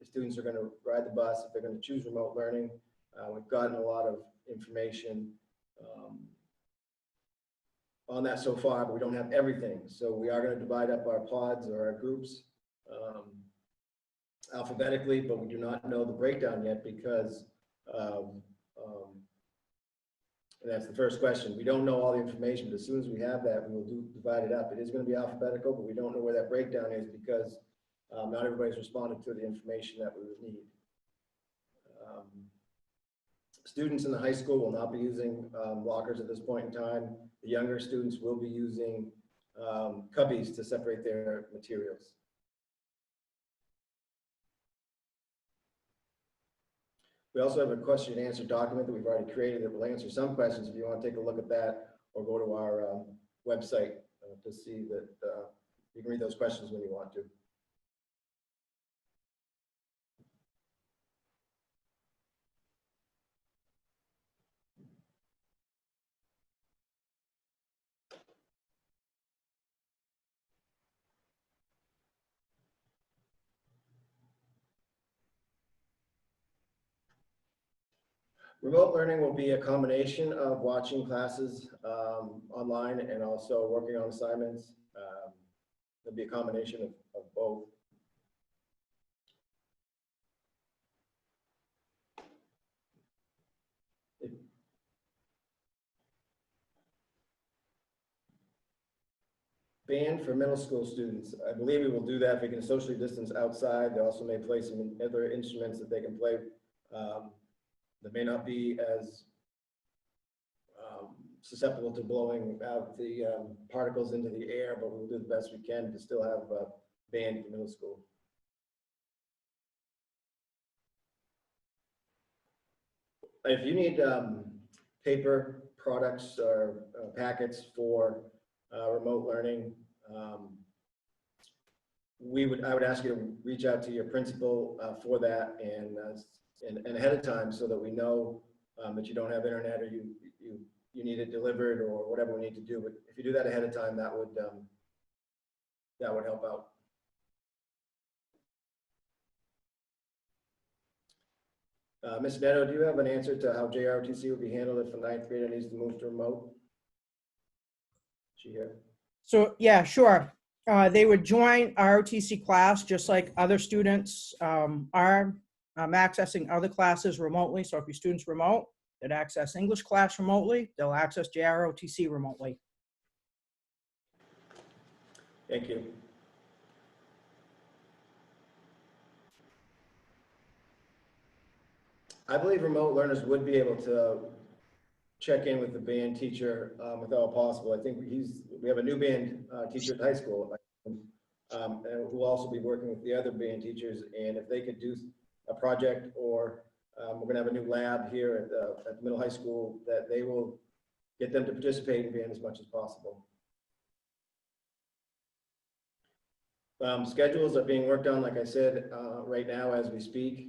students are going to ride the bus, if they're going to choose remote learning. We've gotten a lot of information on that so far, but we don't have everything. So we are going to divide up our pods or our groups alphabetically, but we do not know the breakdown yet because and that's the first question. We don't know all the information, but as soon as we have that, we will divide it up. It is going to be alphabetical, but we don't know where that breakdown is because not everybody's responded to the information that we would need. Students in the high school will not be using lockers at this point in time. The younger students will be using cubbies to separate their materials. We also have a question and answer document that we've already created that will answer some questions if you want to take a look at that, or go to our website to see that you can read those questions when you want to. Remote learning will be a combination of watching classes online and also working on assignments. There'll be a combination of both. Band for middle school students. I believe we will do that if we can socially distance outside. They also may play some other instruments that they can play that may not be as susceptible to blowing out the particles into the air, but we'll do the best we can to still have a band for middle school. If you need paper products or packets for remote learning, I would ask you to reach out to your principal for that and ahead of time, so that we know that you don't have internet, or you need it delivered, or whatever we need to do. But if you do that ahead of time, that would help out. Ms. Netto, do you have an answer to how JROTC would be handled if a 9th grader needs to move to remote? Is she here? So yeah, sure. They would join ROTC class just like other students are accessing other classes remotely. So if your student's remote, they'd access English class remotely. They'll access JROTC remotely. Thank you. I believe remote learners would be able to check in with the band teacher if at all possible. I think we have a new band teacher at the high school and who will also be working with the other band teachers. And if they could do a project, or we're going to have a new lab here at the middle high school, that they will get them to participate in band as much as possible. Schedules are being worked on, like I said, right now as we speak.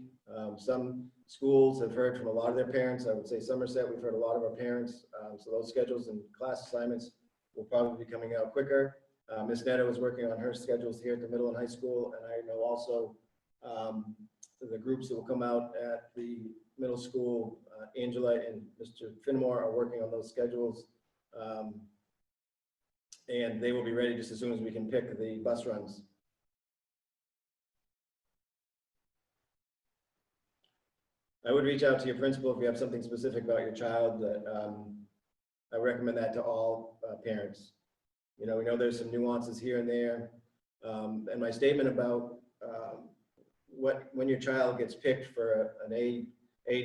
Some schools have heard from a lot of their parents. I would say Somerset, we've heard a lot of our parents. So those schedules and class assignments will probably be coming out quicker. Ms. Netto is working on her schedules here at the middle and high school. And I know also the groups that will come out at the middle school, Angela and Mr. Finmore are working on those schedules. And they will be ready just as soon as we can pick the bus runs. I would reach out to your principal if you have something specific about your child. That I recommend that to all parents. You know, we know there's some nuances here and there. And my statement about when your child gets picked for an A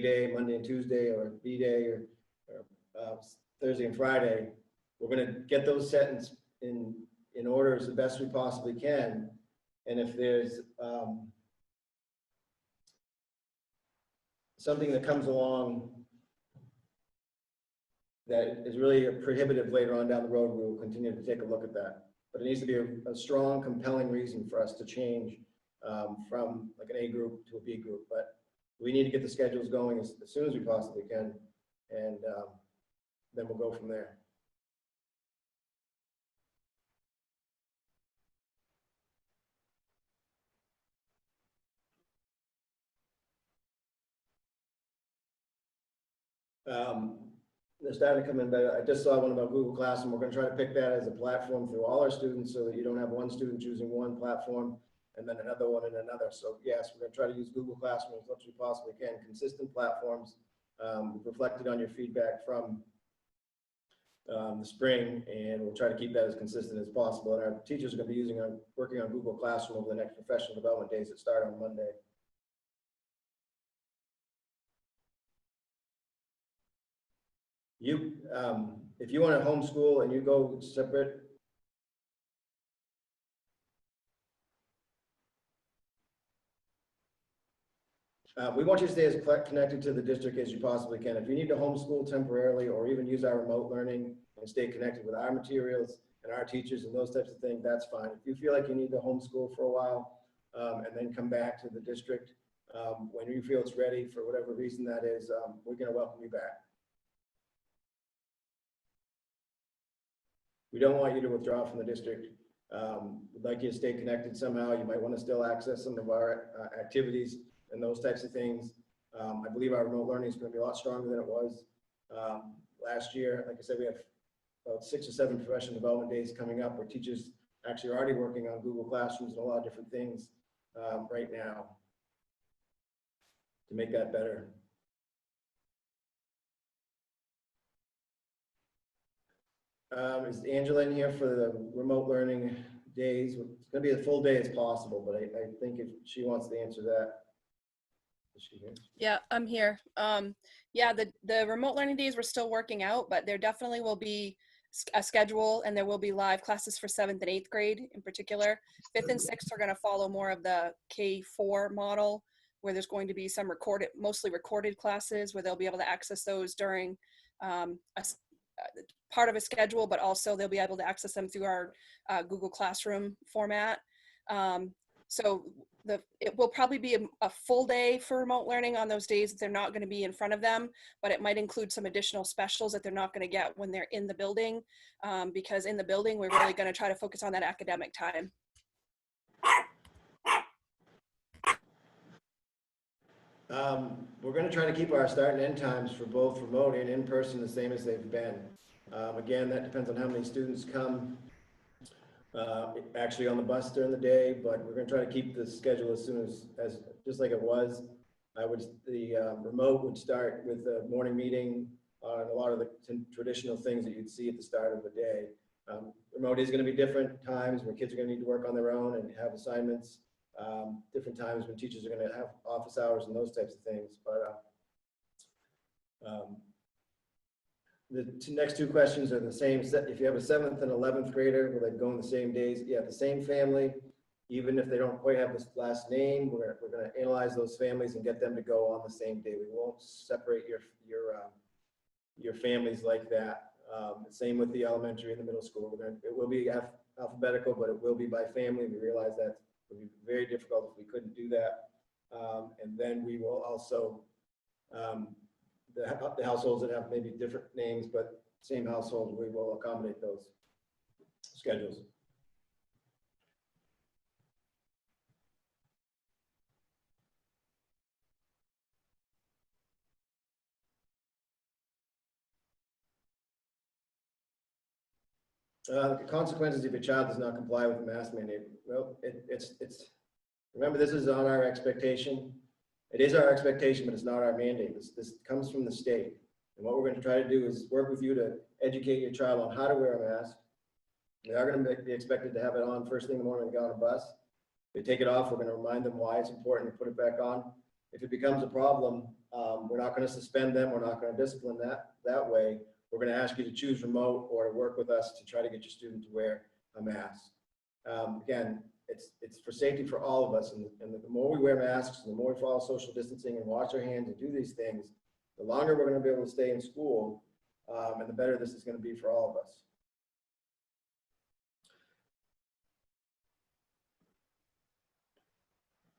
day, Monday and Tuesday, or B day, or Thursday and Friday, we're going to get those set in order as the best we possibly can. And if there's something that comes along that is really prohibitive later on down the road, we will continue to take a look at that. But it needs to be a strong, compelling reason for us to change from like an A group to a B group. But we need to get the schedules going as soon as we possibly can, and then we'll go from there. They're starting to come in better. I just saw one about Google Classroom. We're going to try to pick that as a platform through all our students so that you don't have one student choosing one platform and then another one and another. So yes, we're going to try to use Google Classroom as much as we possibly can. Consistent platforms. We've reflected on your feedback from the spring, and we'll try to keep that as consistent as possible. And our teachers are going to be working on Google Classroom over the next professional development days that start on Monday. If you want to homeschool and you go separate, we want you to stay as connected to the district as you possibly can. If you need to homeschool temporarily or even use our remote learning and stay connected with our materials and our teachers and those types of things, that's fine. If you feel like you need to homeschool for a while and then come back to the district when you feel it's ready for whatever reason that is, we're going to welcome you back. We don't want you to withdraw from the district. We'd like you to stay connected somehow. You might want to still access some of our activities and those types of things. I believe our remote learning is going to be a lot stronger than it was last year. Like I said, we have about 6 or 7 professional development days coming up where teachers actually are already working on Google Classrooms and a lot of different things right now to make that better. Is Angela in here for the remote learning days? It's going to be as full day as possible, but I think if she wants to answer that. Is she here? Yeah, I'm here. Yeah, the remote learning days we're still working out, but there definitely will be a schedule and there will be live classes for 7th and 8th grade in particular. 5th and 6th are going to follow more of the K4 model where there's going to be some mostly recorded classes where they'll be able to access those during part of a schedule, but also they'll be able to access them through our Google Classroom format. So it will probably be a full day for remote learning on those days that they're not going to be in front of them, but it might include some additional specials that they're not going to get when they're in the building, because in the building, we're really going to try to focus on that academic time. We're going to try to keep our start and end times for both remote and in-person the same as they've been. Again, that depends on how many students come actually on the bus during the day, but we're going to try to keep the schedule as soon as just like it was. The remote would start with a morning meeting on a lot of the traditional things that you'd see at the start of the day. Remote is going to be different times where kids are going to need to work on their own and have assignments. Different times when teachers are going to have office hours and those types of things. But the next 2 questions are the same. If you have a 7th and 11th grader, will they go on the same days? Yeah, the same family, even if they don't quite have this last name, we're going to analyze those families and get them to go on the same day. We won't separate your families like that. Same with the elementary and the middle school. It will be alphabetical, but it will be by family. We realize that it would be very difficult if we couldn't do that. And then we will also, the households that have maybe different names, but same household, we will accommodate those schedules. The consequences if your child does not comply with the mask mandate. Well, remember, this is not our expectation. It is our expectation, but it's not our mandate. This comes from the state. And what we're going to try to do is work with you to educate your child on how to wear a mask. They are going to be expected to have it on first thing in the morning when they get on a bus. If they take it off, we're going to remind them why it's important to put it back on. If it becomes a problem, we're not going to suspend them. We're not going to discipline that way. We're going to ask you to choose remote or work with us to try to get your student to wear a mask. Again, it's for safety for all of us. And the more we wear masks, and the more we follow social distancing and wash our hands and do these things, the longer we're going to be able to stay in school, and the better this is going to be for all of us.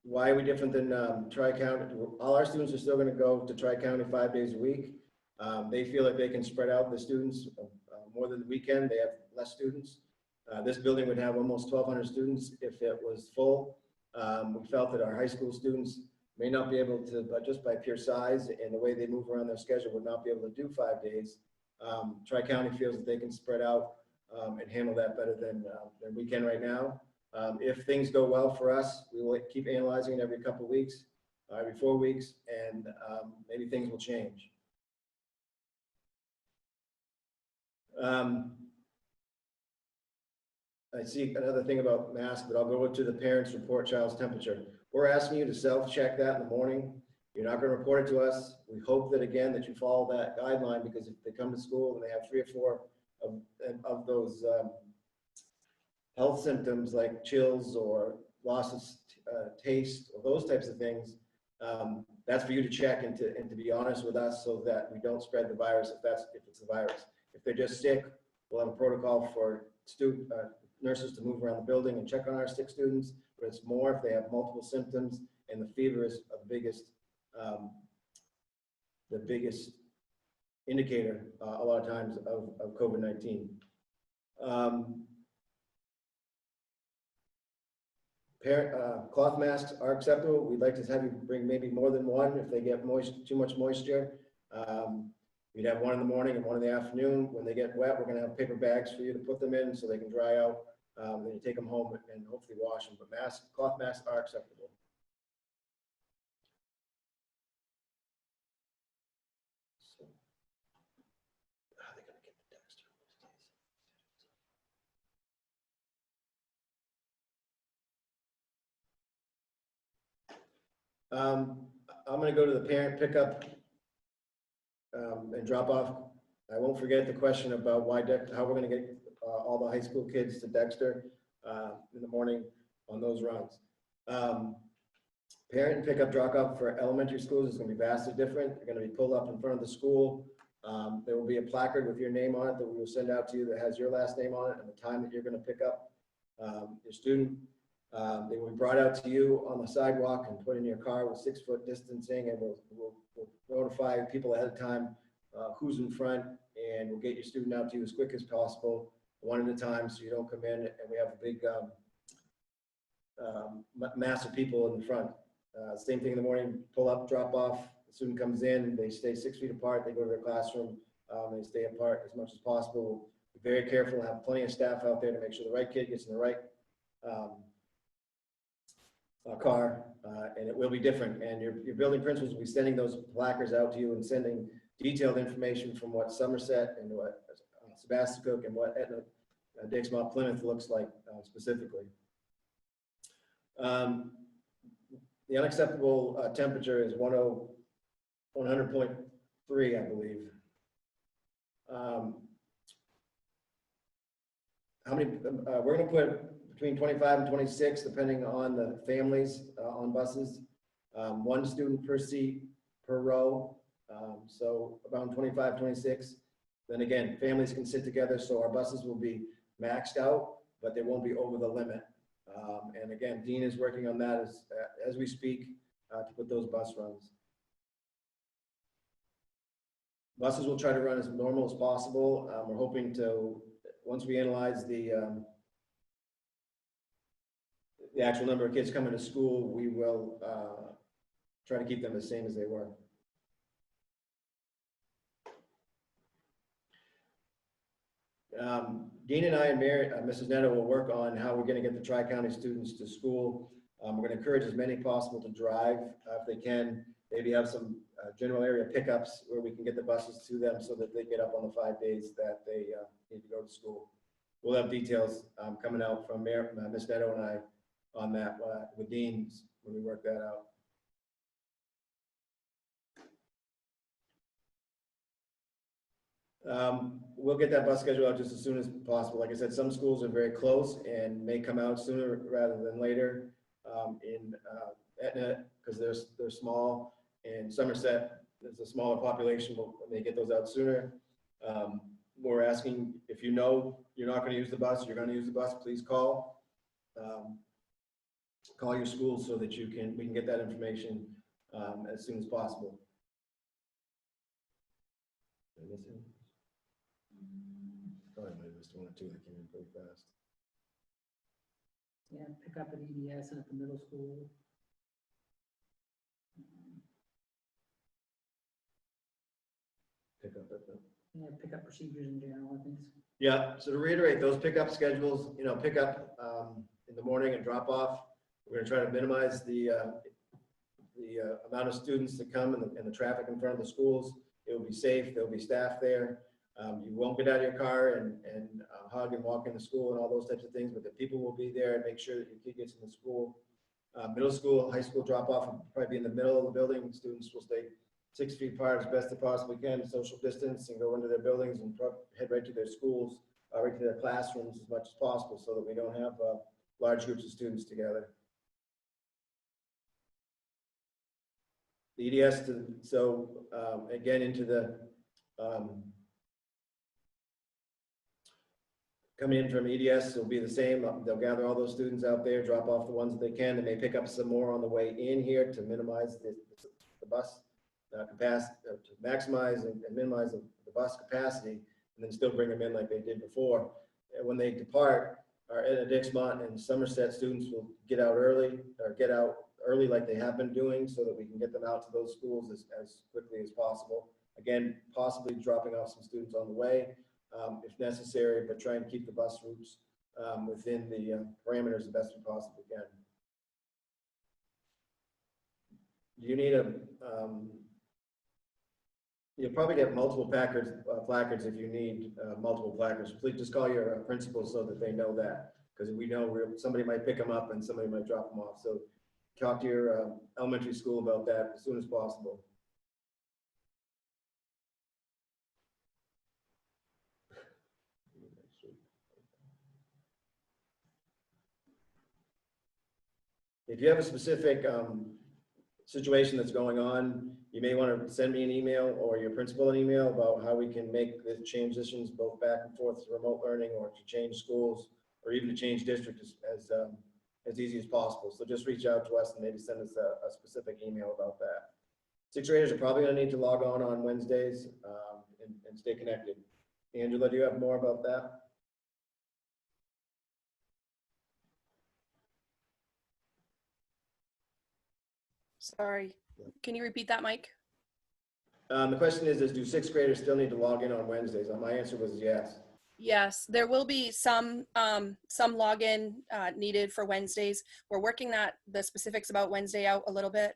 Why are we different than Tri-County? All our students are still going to go to Tri-County 5 days a week. They feel like they can spread out the students more than the weekend. They have less students. This building would have almost 1,200 students if it was full. We felt that our high school students may not be able to, but just by pure size and the way they move around their schedule, would not be able to do 5 days. Tri-County feels that they can spread out and handle that better than we can right now. If things go well for us, we will keep analyzing it every couple of weeks, every 4 weeks, and maybe things will change. I see another thing about masks, but I'll go to the parents report child's temperature. We're asking you to self-check that in the morning. You're not going to report it to us. We hope that, again, that you follow that guideline, because if they come to school and they have 3 or 4 of those health symptoms like chills or loss of taste or those types of things, that's for you to check and to be honest with us, so that we don't spread the virus if it's the virus. If they're just sick, we'll have a protocol for nurses to move around the building and check on our sick students. But it's more if they have multiple symptoms, and the fever is the biggest indicator a lot of times of COVID-19. Cloth masks are acceptable. We'd like to have you bring maybe more than one if they get too much moisture. We'd have one in the morning and one in the afternoon. When they get wet, we're going to have paper bags for you to put them in so they can dry out. Then you take them home and hopefully wash them. But cloth masks are acceptable. So, how are they going to get the text? I'm going to go to the parent pickup and drop off. I won't forget the question about how we're going to get all the high school kids to Dexter in the morning on those runs. Parent and pickup drop off for elementary schools is going to be vastly different. They're going to be pulled up in front of the school. There will be a placard with your name on it that we will send out to you that has your last name on it and the time that you're going to pick up your student. They will be brought out to you on the sidewalk and put in your car with 6-foot distancing, and we'll notify people ahead of time who's in front, and we'll get your student out to you as quick as possible, one at a time, so you don't come in and we have a big mass of people in the front. Same thing in the morning, pull up, drop off, the student comes in, they stay 6 feet apart, they go to their classroom, they stay apart as much as possible. Be very careful, have plenty of staff out there to make sure the right kid gets in the right car, and it will be different. And your building principals will be sending those placards out to you and sending detailed information from what Somerset and what Sebasticook and what Etna, Dixmont, Plymouth looks like specifically. The unacceptable temperature is 100.3, I believe. How many? We're going to put between 25 and 26, depending on the families on buses. 1 student per seat per row. So around 25, 26. Then again, families can sit together, so our buses will be maxed out, but they won't be over the limit. And again, Dean is working on that as we speak to put those bus runs. Buses will try to run as normal as possible. We're hoping to, once we analyze the actual number of kids coming to school, we will try to keep them the same as they were. Dean and I and Mrs. Neto will work on how we're going to get the Tri-County students to school. We're going to encourage as many possible to drive if they can. Maybe have some general area pickups where we can get the buses to them so that they get up on the 5 days that they need to go to school. We'll have details coming out from Ms. Neto and I on that with Dean when we work that out. We'll get that bus schedule out just as soon as possible. Like I said, some schools are very close and may come out sooner rather than later. In Etna, because they're small, and Somerset, there's a smaller population, but they get those out sooner. We're asking, if you know you're not going to use the bus, you're going to use the bus, please call. Call your school so that we can get that information as soon as possible. Did I miss it? Probably might have missed 1 or 2 that came in pretty fast. Yeah, pick up at EDS and at the middle school. pickup at the. Yeah, pickup procedures in general, I think. Yeah, so to reiterate, those pickup schedules, pickup in the morning and drop off. We're gonna try to minimize the amount of students that come and the traffic in front of the schools. It will be safe, there'll be staff there. You won't get out of your car and hug and walk into school and all those types of things, but the people will be there and make sure that your kid gets in the school. Middle school, high school drop off will probably be in the middle of the building. Students will stay 6 feet apart as best they possibly can, social distance, and go into their buildings and head right to their schools, right to their classrooms as much as possible so that we don't have large groups of students together. The EDS, again, into the, coming in from EDS will be the same. They'll gather all those students out there, drop off the ones that they can. They may pick up some more on the way in here to minimize the bus capacity, to maximize and minimize the bus capacity, and then still bring them in like they did before. And when they depart, our Edna Dixmont and Somerset students will get out early like they have been doing so that we can get them out to those schools as quickly as possible. Again, possibly dropping off some students on the way if necessary, but trying to keep the bus routes within the parameters the best we possibly can. Do you need you'll probably get multiple placards if you need multiple placards. Please just call your principal so that they know that, because we know somebody might pick them up and somebody might drop them off. So talk to your elementary school about that as soon as possible. If you have a specific situation that's going on, you may want to send me an email or your principal an email about how we can make the transitions both back and forth to remote learning or to change schools or even to change districts as easy as possible. So just reach out to us and maybe send us a specific email about that. Sixth graders are probably going to need to log on Wednesdays and stay connected. Angela, do you have more about that? Sorry, can you repeat that, Mike? The question is do sixth graders still need to log in on Wednesdays? My answer was yes. Yes, there will be some login needed for Wednesdays. We're working the specifics about Wednesday out a little bit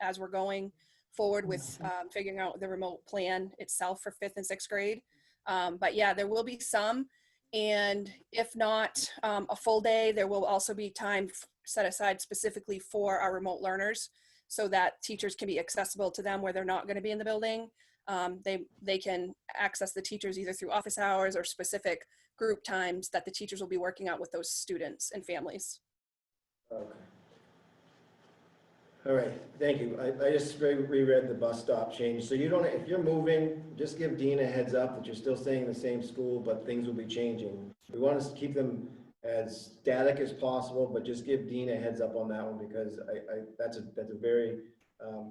as we're going forward with figuring out the remote plan itself for 5th and 6th grade. But yeah, there will be some, and if not a full day, there will also be time set aside specifically for our remote learners so that teachers can be accessible to them where they're not going to be in the building. They can access the teachers either through office hours or specific group times that the teachers will be working out with those students and families. Okay. All right, thank you. I just reread the bus stop change. So you don't, if you're moving, just give Dean a heads up that you're still staying in the same school, but things will be changing. We want to keep them as static as possible, but just give Dean a heads up on that one because that's a very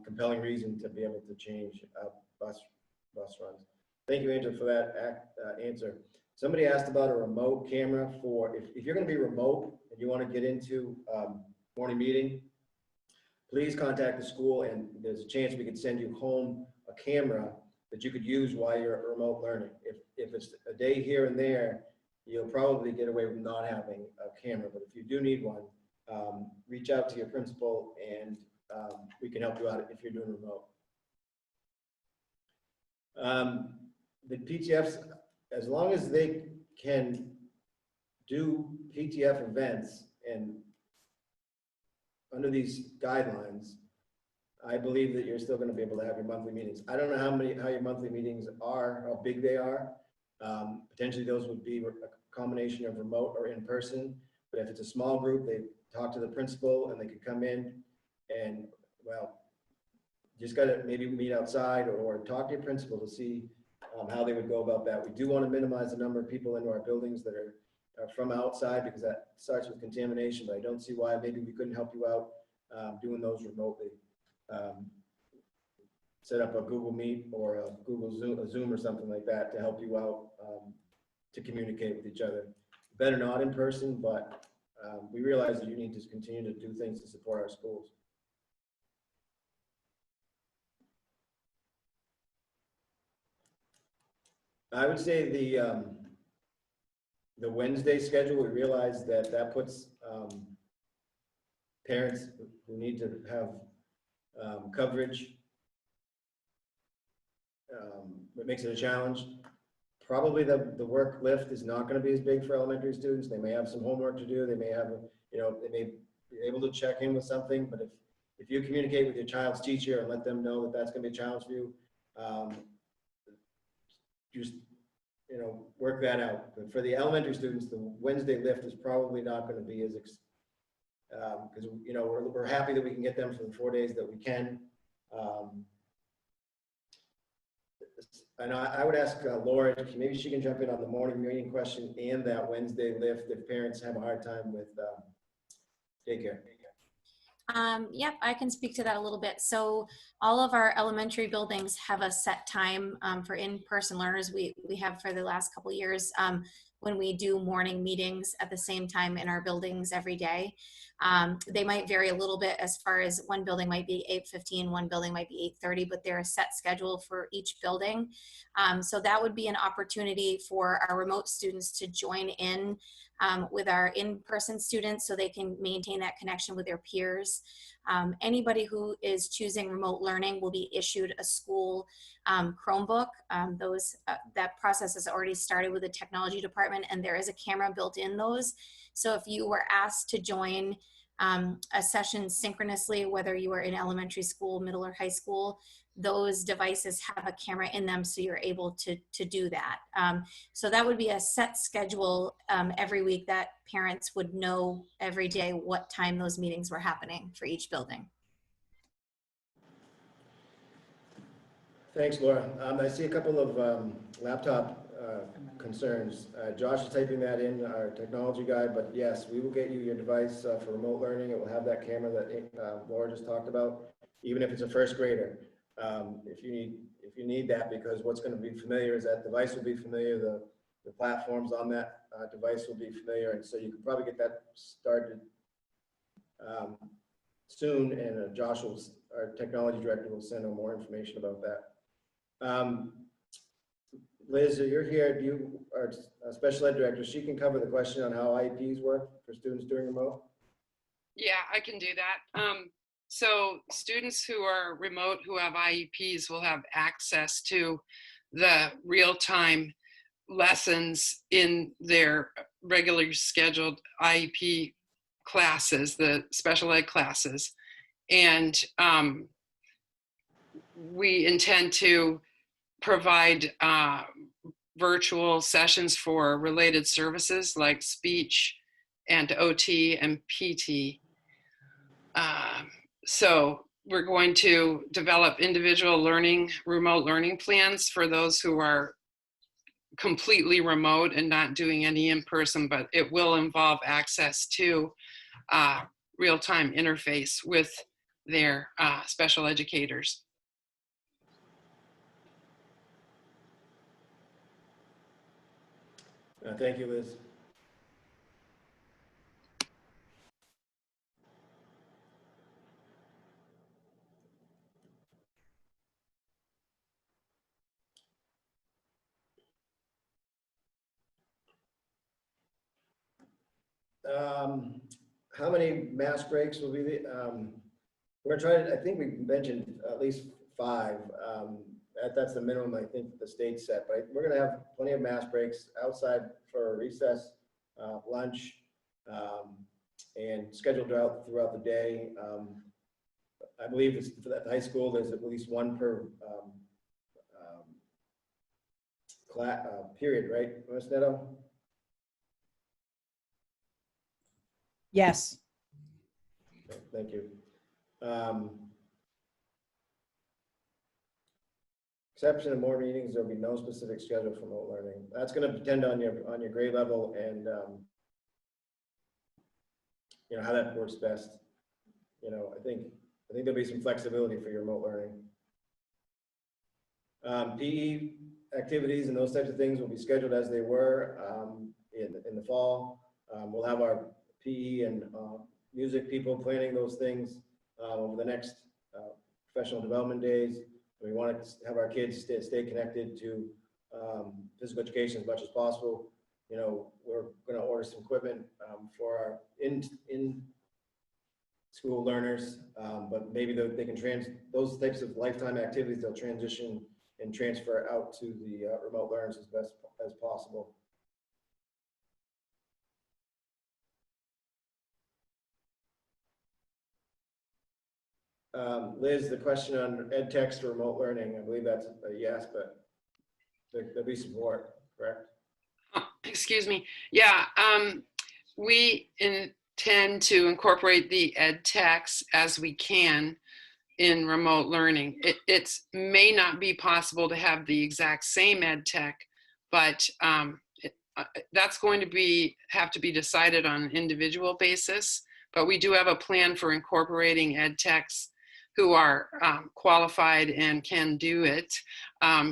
compelling reason to be able to change bus runs. Thank you, Angela, for that answer. Somebody asked about a remote camera for if you're going to be remote and you want to get into morning meeting, please contact the school and there's a chance we could send you home a camera that you could use while you're remote learning. If it's a day here and there, you'll probably get away with not having a camera, but if you do need one, reach out to your principal and we can help you out if you're doing remote. The PTFs, as long as they can do PTF events and under these guidelines, I believe that you're still going to be able to have your monthly meetings. I don't know how your monthly meetings are, how big they are. Potentially those would be a combination of remote or in person, but if it's a small group, they talk to the principal and they could come in and, well, just got to maybe meet outside or talk to your principal to see how they would go about that. We do want to minimize the number of people into our buildings that are from outside because that starts with contamination, but I don't see why maybe we couldn't help you out doing those remotely. Set up a Google Meet or a Google Zoom or something like that to help you out to communicate with each other. Better not in person, but we realize that you need to continue to do things to support our schools. I would say the Wednesday schedule, we realize that that puts parents who need to have coverage. It makes it a challenge. Probably the work lift is not going to be as big for elementary students. They may have some homework to do. They may have, they may be able to check in with something. But if you communicate with your child's teacher and let them know that that's going to be a challenge for you, just work that out. But for the elementary students, the Wednesday lift is probably not going to be as because we're happy that we can get them for the 4 days that we can. And I would ask Laura, maybe she can jump in on the morning meeting question and that Wednesday lift if parents have a hard time with daycare. Yep, I can speak to that a little bit. So all of our elementary buildings have a set time for in-person learners. We have for the last couple of years when we do morning meetings at the same time in our buildings every day. They might vary a little bit as far as one building might be 8:15, one building might be 8:30, but they're a set schedule for each building. So that would be an opportunity for our remote students to join in with our in-person students so they can maintain that connection with their peers. Anybody who is choosing remote learning will be issued a school Chromebook. That process has already started with the technology department, and there is a camera built in those. So if you were asked to join a session synchronously, whether you are in elementary school, middle, or high school, those devices have a camera in them, so you're able to do that. So that would be a set schedule every week that parents would know every day what time those meetings were happening for each building. Thanks, Laura. I see a couple of laptop concerns. Josh is typing that in, our technology guy, but yes, we will get you your device for remote learning. It will have that camera that Laura just talked about, even if it's a first grader. If you need that, because what's going to be familiar is that device will be familiar, the platforms on that device will be familiar, and so you can probably get that started soon, and Josh, our technology director, will send out more information about that. Liz, you're here. You are a special ed director. She can cover the question on how IEPs work for students doing remote. Yeah, I can do that. So students who are remote who have IEPs will have access to the real-time lessons in their regularly scheduled IEP classes, the special ed classes. And we intend to provide virtual sessions for related services like speech and OT and PT. So we're going to develop individual remote learning plans for those who are completely remote and not doing any in-person, but it will involve access to real-time interface with their special educators. Thank you, Liz. How many mass breaks will be we're trying to, I think we mentioned at least 5. That's the minimum I think the state set, but we're going to have plenty of mass breaks outside for recess, lunch, and scheduled throughout the day. I believe it's for that high school, there's at least 1 per period, right, Ms. Neto? Yes. Okay, thank you. Exception of more meetings, there'll be no specific schedule for remote learning. That's going to depend on your grade level and how that works best. I think there'll be some flexibility for your remote learning. PE activities and those types of things will be scheduled as they were in the fall. We'll have our PE and music people planning those things over the next professional development days. We want to have our kids stay connected to physical education as much as possible. You know, we're going to order some equipment for our in school learners, but maybe they can those types of lifetime activities, they'll transition and transfer out to the remote learners as best as possible. Liz, the question on ed text or remote learning, I believe that's a yes, but there'll be support, correct? Oh, excuse me. Yeah, we intend to incorporate the ed techs as we can in remote learning. It may not be possible to have the exact same ed tech, but that's going to have to be decided on an individual basis. But we do have a plan for incorporating ed techs who are qualified and can do it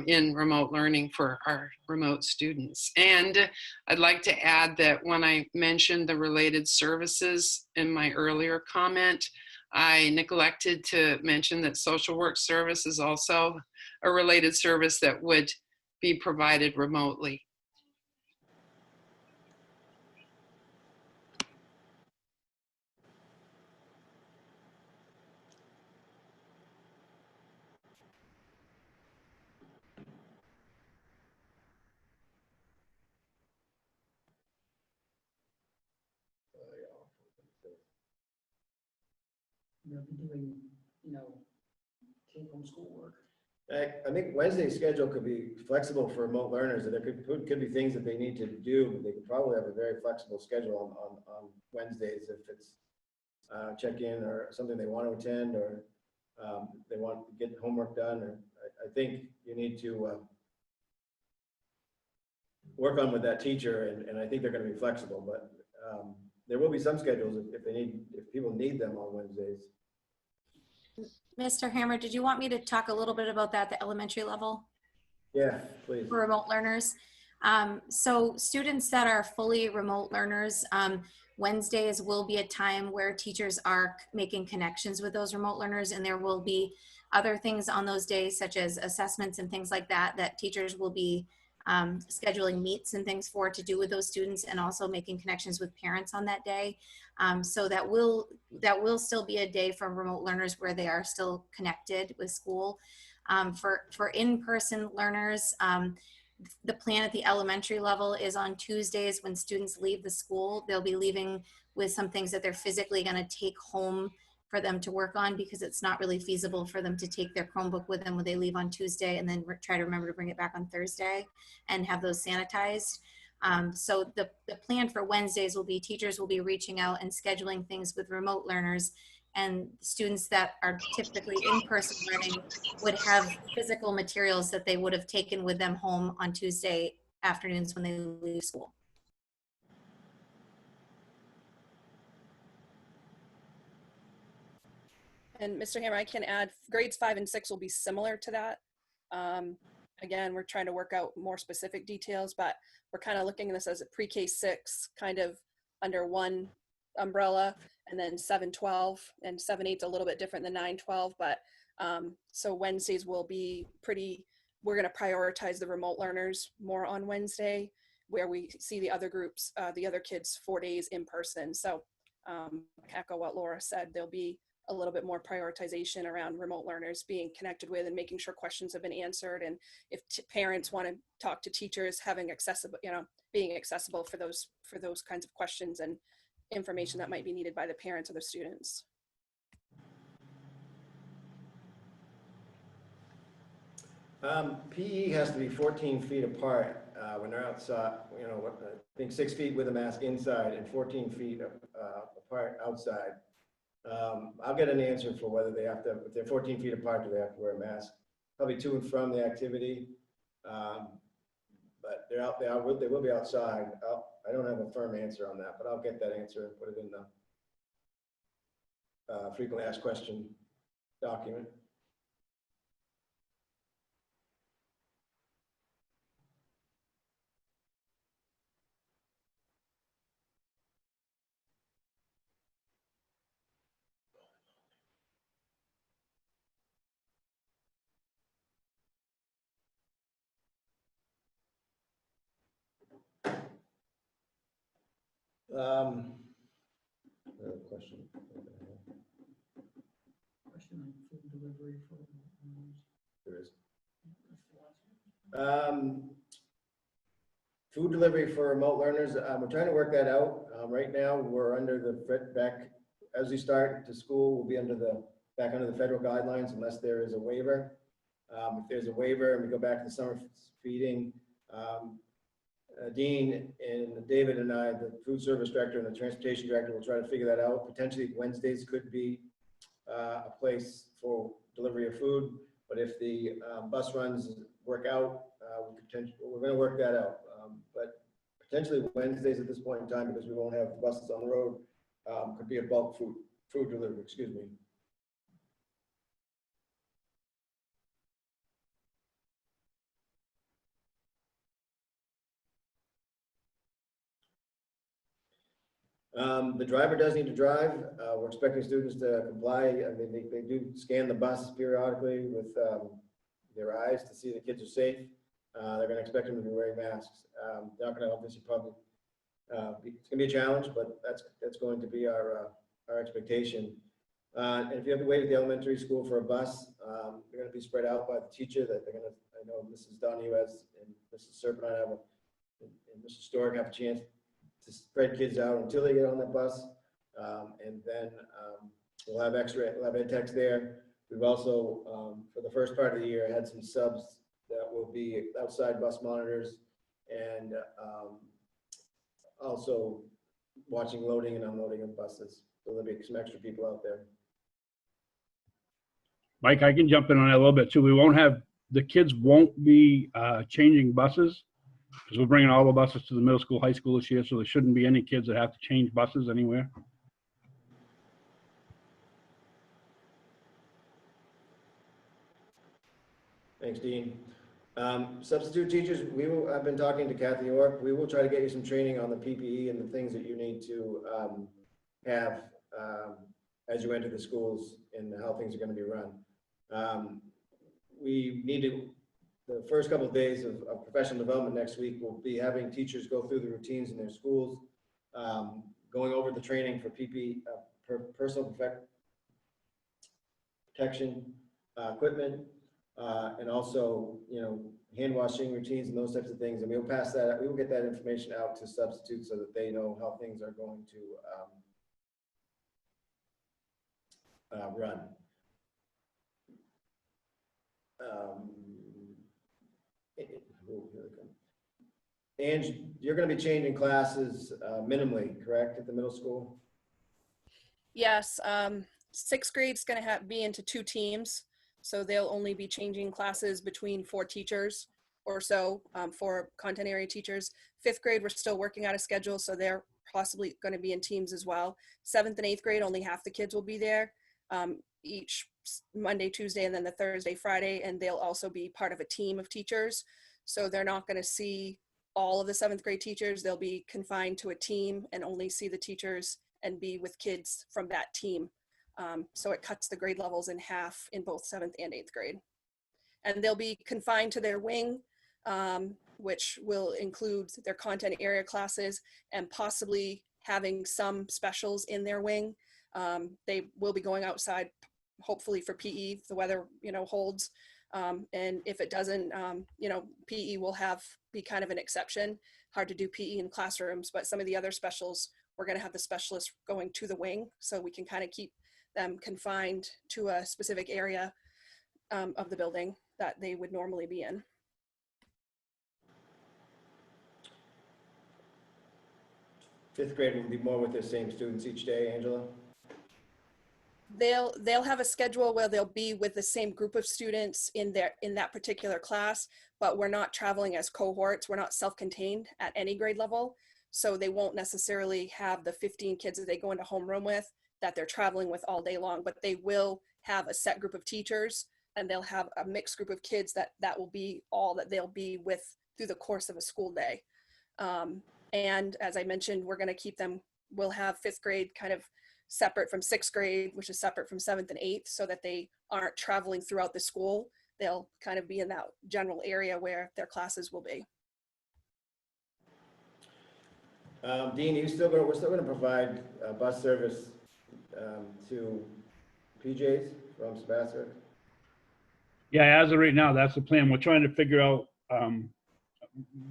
in remote learning for our remote students. And I'd like to add that when I mentioned the related services in my earlier comment, I neglected to mention that social work service is also a related service that would be provided remotely. They'll be doing, take-home schoolwork. I think Wednesday's schedule could be flexible for remote learners. There could be things that they need to do, but they could probably have a very flexible schedule on Wednesdays if it's check-in or something they want to attend, or they want to get homework done. Or I think you need to work on with that teacher, and I think they're going to be flexible. But there will be some schedules if people need them on Wednesdays. Mr. Hammer, did you want me to talk a little bit about that, the elementary level Yeah, please. for remote learners? So students that are fully remote learners, Wednesdays will be a time where teachers are making connections with those remote learners, and there will be other things on those days, such as assessments and things like that, that teachers will be scheduling meets and things to do with those students, and also making connections with parents on that day. So that will still be a day for remote learners where they are still connected with school. For in-person learners, the plan at the elementary level is on Tuesdays when students leave the school, they'll be leaving with some things that they're physically going to take home for them to work on, because it's not really feasible for them to take their Chromebook with them when they leave on Tuesday and then try to remember to bring it back on Thursday and have those sanitized. So the plan for Wednesdays will be teachers will be reaching out and scheduling things with remote learners, and students that are typically in-person learning would have physical materials that they would have taken with them home on Tuesday afternoons when they leave school. And Mr. Hammer, I can add grades 5 and 6 will be similar to that. Again, we're trying to work out more specific details, but we're kind of looking at this as a pre-K 6 kind of under one umbrella, and then 7-12, and 7-8's a little bit different than 9-12, but so Wednesdays will be we're going to prioritize the remote learners more on Wednesday, where we see the other groups, the other kids 4 days in person. So echo what Laura said, there'll be a little bit more prioritization around remote learners being connected with and making sure questions have been answered. And if parents want to talk to teachers, having accessible, being accessible for those kinds of questions and information that might be needed by the parents or the students. PE has to be 14 feet apart when they're outside, I think 6 feet with a mask inside and 14 feet apart outside. I'll get an answer for whether they have to, if they're 14 feet apart, do they have to wear a mask? Probably to and from the activity, but they will be outside. I don't have a firm answer on that, but I'll get that answer and put it in the frequently asked question document. Another question. Question on food delivery for. There is. Food delivery for remote learners, we're trying to work that out. Right now, we're under the back, as we start to school, we'll be back under the federal guidelines unless there is a waiver. If there's a waiver and we go back to summer feeding, Dean and David and I, the food service director and the transportation director, will try to figure that out. Potentially Wednesdays could be a place for delivery of food, but if the bus runs work out, we're going to work that out. But potentially Wednesdays at this point in time, because we won't have buses on the road, could be a bulk food delivery, excuse me. The driver does need to drive. We're expecting students to comply. I mean, they do scan the bus periodically with their eyes to see the kids are safe. They're going to expect them to be wearing masks. They're not going to obviously probably, it's going to be a challenge, but that's going to be our expectation. And if you have to wait at the elementary school for a bus, they're going to be spread out by the teacher. That they're going to, I know Mrs. Donahue has, and Mrs. Serpent and Mrs. Stork have a chance to spread kids out until they get on that bus. And then we'll have ed techs there. We've also, for the first part of the year, had some subs that will be outside bus monitors and also watching loading and unloading of buses. So there'll be some extra people out there. Mike, I can jump in on that a little bit too. The kids won't be changing buses because we're bringing all the buses to the middle school, high school this year. So there shouldn't be any kids that have to change buses anywhere. Thanks, Dean. Substitute teachers, I've been talking to Kathy York. We will try to get you some training on the PPE and the things that you need to have as you enter the schools and how things are going to be run. We need to, the first couple of days of professional development next week, we'll be having teachers go through the routines in their schools, going over the training for PPE, personal protection equipment, and also, hand washing routines and those types of things. And we'll pass that, we will get that information out to substitutes so that they know how things are going to run. And you're going to be changing classes minimally, correct, at the middle school? Yes, sixth grade's going to be into 2 teams. So they'll only be changing classes between 4 teachers or so, 4 content area teachers. 5th grade, we're still working out a schedule, so they're possibly going to be in teams as well. 7th and 8th grade, only half the kids will be there, each Monday, Tuesday, and then the Thursday, Friday, and they'll also be part of a team of teachers. So they're not going to see all of the 7th grade teachers. They'll be confined to a team and only see the teachers and be with kids from that team. So it cuts the grade levels in half in both 7th and 8th grade. And they'll be confined to their wing, which will include their content area classes and possibly having some specials in their wing. They will be going outside, hopefully for PE, if the weather, holds. And if it doesn't, PE will be kind of an exception. Hard to do PE in classrooms, but some of the other specials, we're going to have the specialists going to the wing so we can kind of keep them confined to a specific area of the building that they would normally be in. Fifth grade will be more with the same students each day, Angela? They'll have a schedule where they'll be with the same group of students in that particular class, but we're not traveling as cohorts. We're not self-contained at any grade level. So they won't necessarily have the 15 kids that they go into homeroom with that they're traveling with all day long, but they will have a set group of teachers and they'll have a mixed group of kids that will be all that they'll be with through the course of a school day. And as I mentioned, we're going to keep them, we'll have 5th grade kind of separate from 6th grade, which is separate from 7th and 8th, so that they aren't traveling throughout the school. They'll kind of be in that general area where their classes will be. Dean, we're still gonna provide bus service to PJ's from Sebastopol? Yeah, as of right now, that's the plan. We're trying to figure out,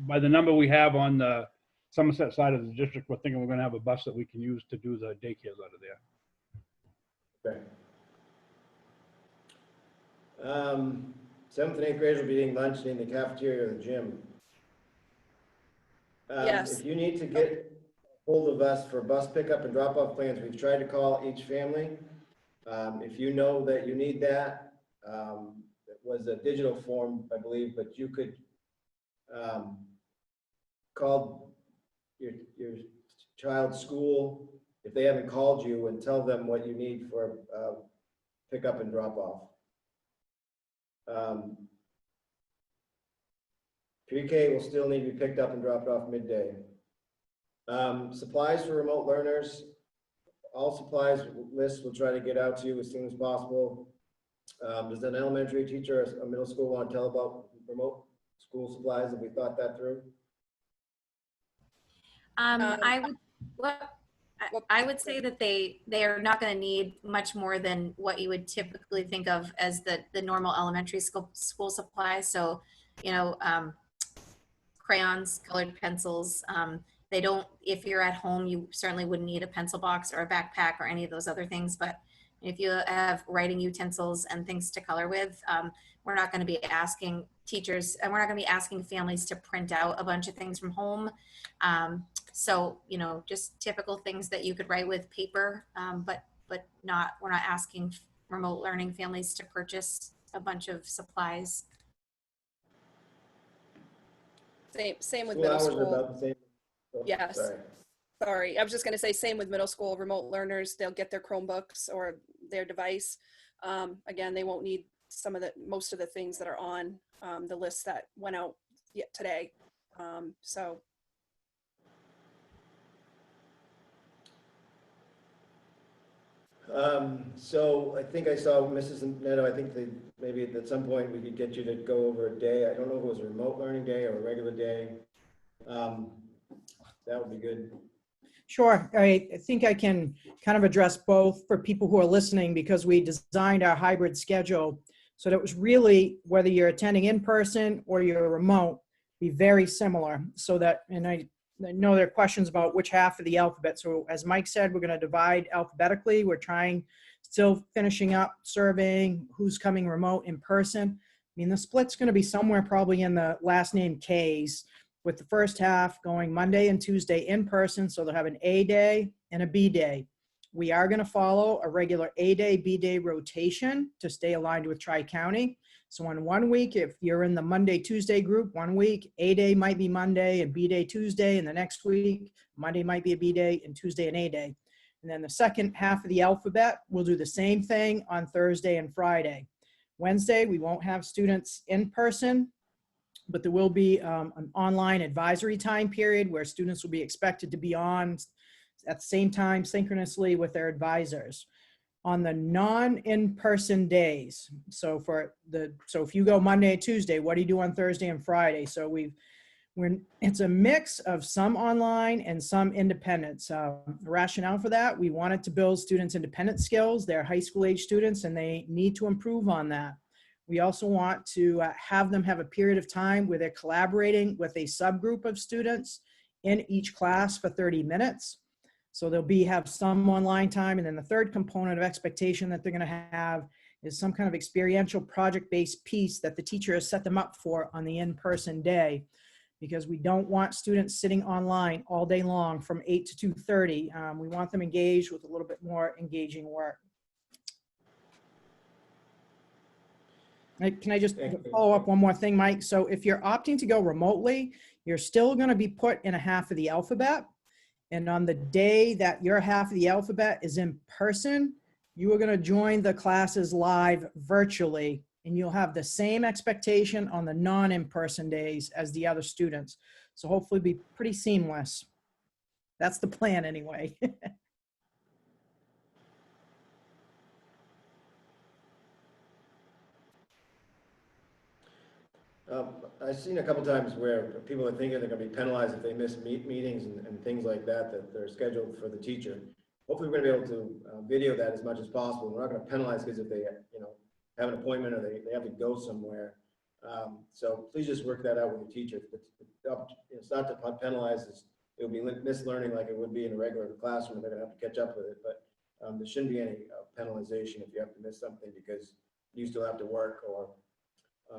by the number we have on the Somerset side of the district, we're thinking we're gonna have a bus that we can use to do the daycares out of there. Okay. 7th and 8th graders will be eating lunch in the cafeteria or the gym. Yes. If you need to get hold of us for bus pickup and drop-off plans, we've tried to call each family. If you know that you need that, it was a digital form, I believe, but you could call your child's school if they haven't called you and tell them what you need for pickup and drop-off. Pre-K will still need to be picked up and dropped off midday. Supplies for remote learners. All supplies lists we'll try to get out to you as soon as possible. Does an elementary teacher or a middle school want to tell about remote school supplies? Have we thought that through? I would say that they are not going to need much more than what you would typically think of as the normal elementary school supplies. So, you know, crayons, colored pencils. They don't, if you're at home, you certainly wouldn't need a pencil box or a backpack or any of those other things. But if you have writing utensils and things to color with, we're not going to be asking teachers, and we're not going to be asking families to print out a bunch of things from home. So, you know, just typical things that you could write with paper, but not, we're not asking remote learning families to purchase a bunch of supplies. Same with School middle hours are school. about the same. Oh, Yes. Sorry. I was just going to say same with middle school remote learners. They'll get their Chromebooks or their device. Again, they won't need most of the things that are on the list that went out today. So. So I think I saw Mrs. Neto, I think maybe at some point we could get you to go over a day. I don't know if it was a remote learning day or a regular day. That would be good. Sure. I think I can kind of address both for people who are listening, because we designed our hybrid schedule so that it was really, whether you're attending in person or you're remote, be very similar. So that, and I know there are questions about which half of the alphabet. So as Mike said, we're going to divide alphabetically. We're still finishing up surveying who's coming remote in person. I mean, the split's going to be somewhere probably in the last name K's, with the first half going Monday and Tuesday in person. So they'll have an A day and a B day. We are going to follow a regular A day, B day rotation to stay aligned with Tri-County. So in 1 week, if you're in the Monday, Tuesday group, 1 week, A day might be Monday and B day Tuesday. And the next week, Monday might be a B day and Tuesday an A day. And then the second half of the alphabet, we'll do the same thing on Thursday and Friday. Wednesday, we won't have students in person, but there will be an online advisory time period where students will be expected to be on at the same time synchronously with their advisors. On the non-in-person days, so if you go Monday and Tuesday, what do you do on Thursday and Friday? So it's a mix of some online and some independence. The rationale for that, we wanted to build students' independent skills. They're high school age students and they need to improve on that. We also want to have them have a period of time where they're collaborating with a subgroup of students in each class for 30 minutes. So they'll have some online time. And then the third component of expectation that they're going to have is some kind of experiential project-based piece that the teacher has set them up for on the in-person day, because we don't want students sitting online all day long from 8 to 2:30. We want them engaged with a little bit more engaging work. Can I just follow up one more thing, Mike? So if you're opting to go remotely, you're still going to be put in a half of the alphabet. And on the day that your half of the alphabet is in person, you are going to join the classes live virtually, and you'll have the same expectation on the non-in-person days as the other students. So hopefully be pretty seamless. That's the plan anyway. I've seen a couple times where people are thinking they're gonna be penalized if they miss meetings and things like that, that they're scheduled for the teacher. Hopefully, we're gonna be able to video that as much as possible. We're not gonna penalize kids if they, have an appointment or they have to go somewhere. So please just work that out with the teacher. It's not to penalize, it'll be mislearning like it would be in a regular classroom. They're gonna have to catch up with it, but there shouldn't be any penalization if you have to miss something because you still have to work or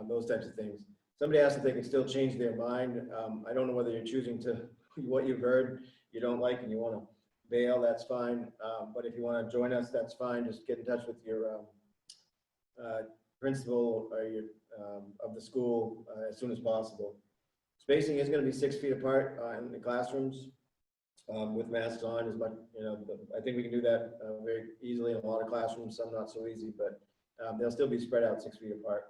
those types of things. Somebody asked if they can still change their mind. I don't know whether you're choosing to, what you've heard, you don't like and you want to bail, that's fine. But if you want to join us, that's fine. Just get in touch with your principal or your of the school as soon as possible. Spacing is going to be 6 feet apart in the classrooms with masks on as much, I think we can do that very easily in a lot of classrooms, some not so easy, but they'll still be spread out 6 feet apart.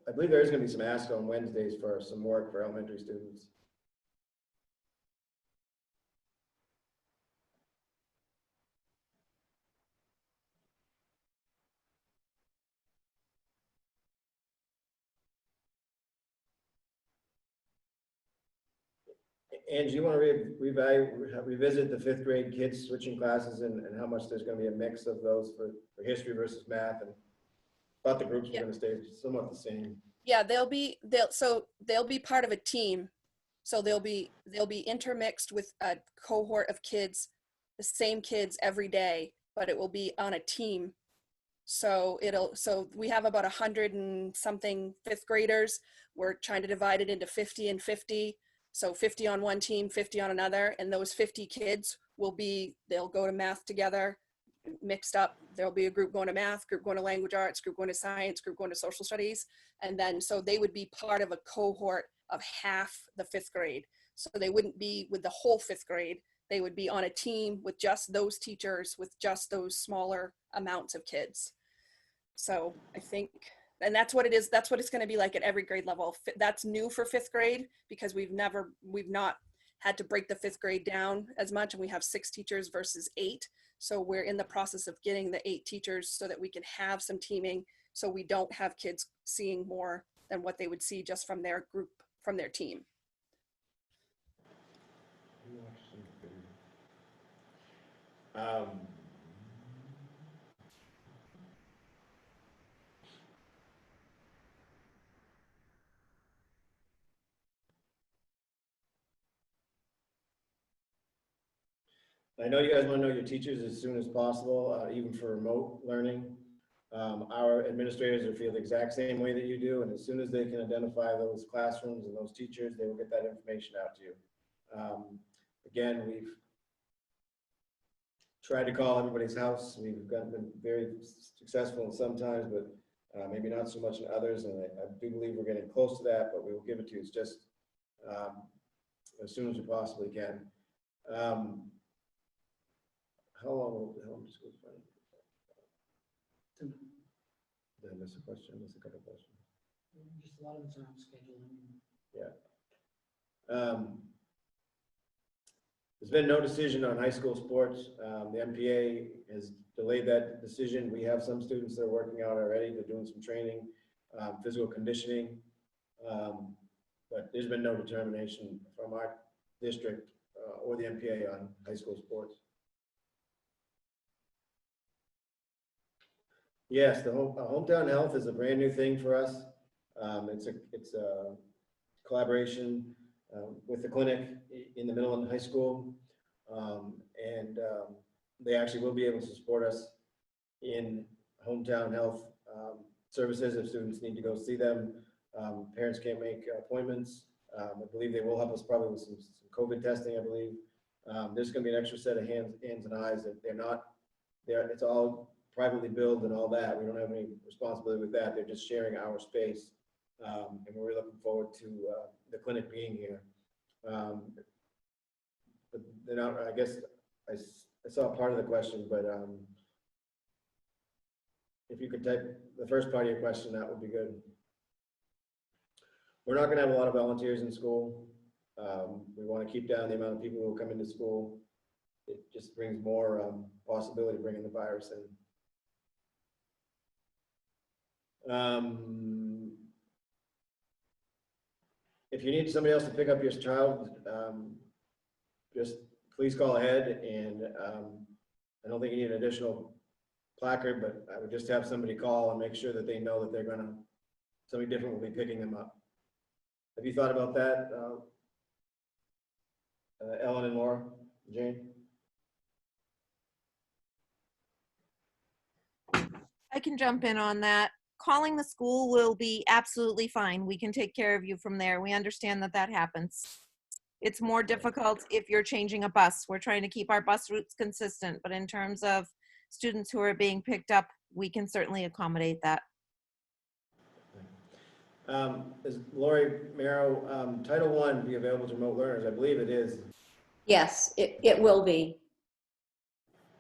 I believe there is going to be some asks on Wednesdays for some work for elementary students. Angie, you want to revisit the 5th grade kids switching classes and how much there's going to be a mix of those for history versus math, and thought the groups were going to stay somewhat the same. Yeah, they'll be part of a team. So they'll be intermixed with a cohort of kids, the same kids every day, but it will be on a team. So we have about 100 and something 5th graders. We're trying to divide it into 50 and 50. So 50 on one team, 50 on another, and those 50 kids they'll go to math together, mixed up. There'll be a group going to math, group going to language arts, group going to science, group going to social studies. And then, so they would be part of a cohort of half the 5th grade. So they wouldn't be with the whole 5th grade. They would be on a team with just those teachers, with just those smaller amounts of kids. So I think, and that's what it is. That's what it's going to be like at every grade level. That's new for 5th grade because we've not had to break the 5th grade down as much. And we have 6 teachers versus 8. So we're in the process of getting the 8 teachers so that we can have some teaming. So we don't have kids seeing more than what they would see just from their group, from their team. I know you guys want to know your teachers as soon as possible, even for remote learning. Our administrators feel the exact same way that you do, and as soon as they can identify those classrooms and those teachers, they will get that information out to you. Again, we've tried to call everybody's house. We've been very successful in some times, but maybe not so much in others, and I do believe we're getting close to that, but we will give it to you just as soon as we possibly can. How long will the home school run? Did I miss a question? I missed a couple questions. Just a lot of it's around scheduling. Yeah. There's been no decision on high school sports. The MPA has delayed that decision. We have some students that are working out already. They're doing some training, physical conditioning. But there's been no determination from our district or the MPA on high school sports. Yes, the hometown health is a brand new thing for us. It's a collaboration with the clinic in the middle and high school, and they actually will be able to support us in hometown health services if students need to go see them. Parents can't make appointments. I believe they will help us probably with some COVID testing. I believe there's going to be an extra set of hands and eyes that they're not there. It's all privately billed and all that. We don't have any responsibility with that. They're just sharing our space. And we're really looking forward to the clinic being here. But they're not, I guess I saw part of the question, but if you could type the first part of your question, that would be good. We're not going to have a lot of volunteers in school. We want to keep down the amount of people who come into school. It just brings more possibility of bringing the virus in. If you need somebody else to pick up your child, just please call ahead, and I don't think you need an additional placard, but I would just have somebody call and make sure that they know that they're gonna, somebody different will be picking them up. Have you thought about that, Ellen and Laura, Jane? I can jump in on that. Calling the school will be absolutely fine. We can take care of you from there. We understand that that happens. It's more difficult if you're changing a bus. We're trying to keep our bus routes consistent, but in terms of students who are being picked up, we can certainly accommodate that. Is Lori Marrow, Title I be available to remote learners? I believe it is. Yes, it will be.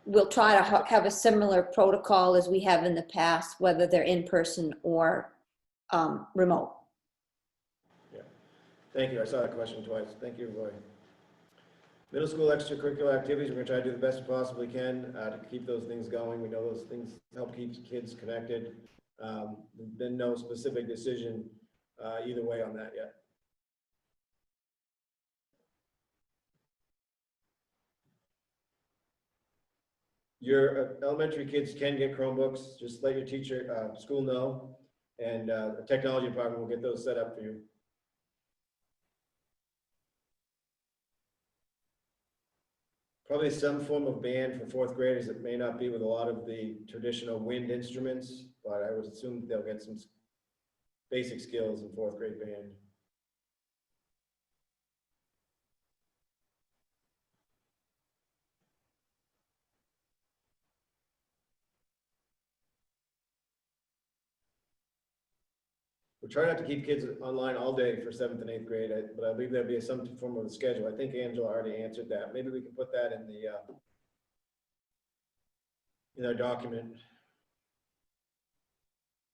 We'll try to have a similar protocol as we have in the past, whether they're in person or remote. Yeah. Thank you. I saw that question twice. Thank you, Lori. Middle school extracurricular activities, we're gonna try to do the best we possibly can to keep those things going. We know those things help keep kids connected. There's been no specific decision either way on that yet. Your elementary kids can get Chromebooks. Just let your teacher, school know, and the technology department will get those set up for you. Probably some form of band for fourth graders. It may not be with a lot of the traditional wind instruments, but I would assume they'll get some basic skills in fourth grade band. We're trying not to keep kids online all day for 7th and 8th grade, but I believe there'll be some form of a schedule. I think Angela already answered that. Maybe we can put that in the in our document.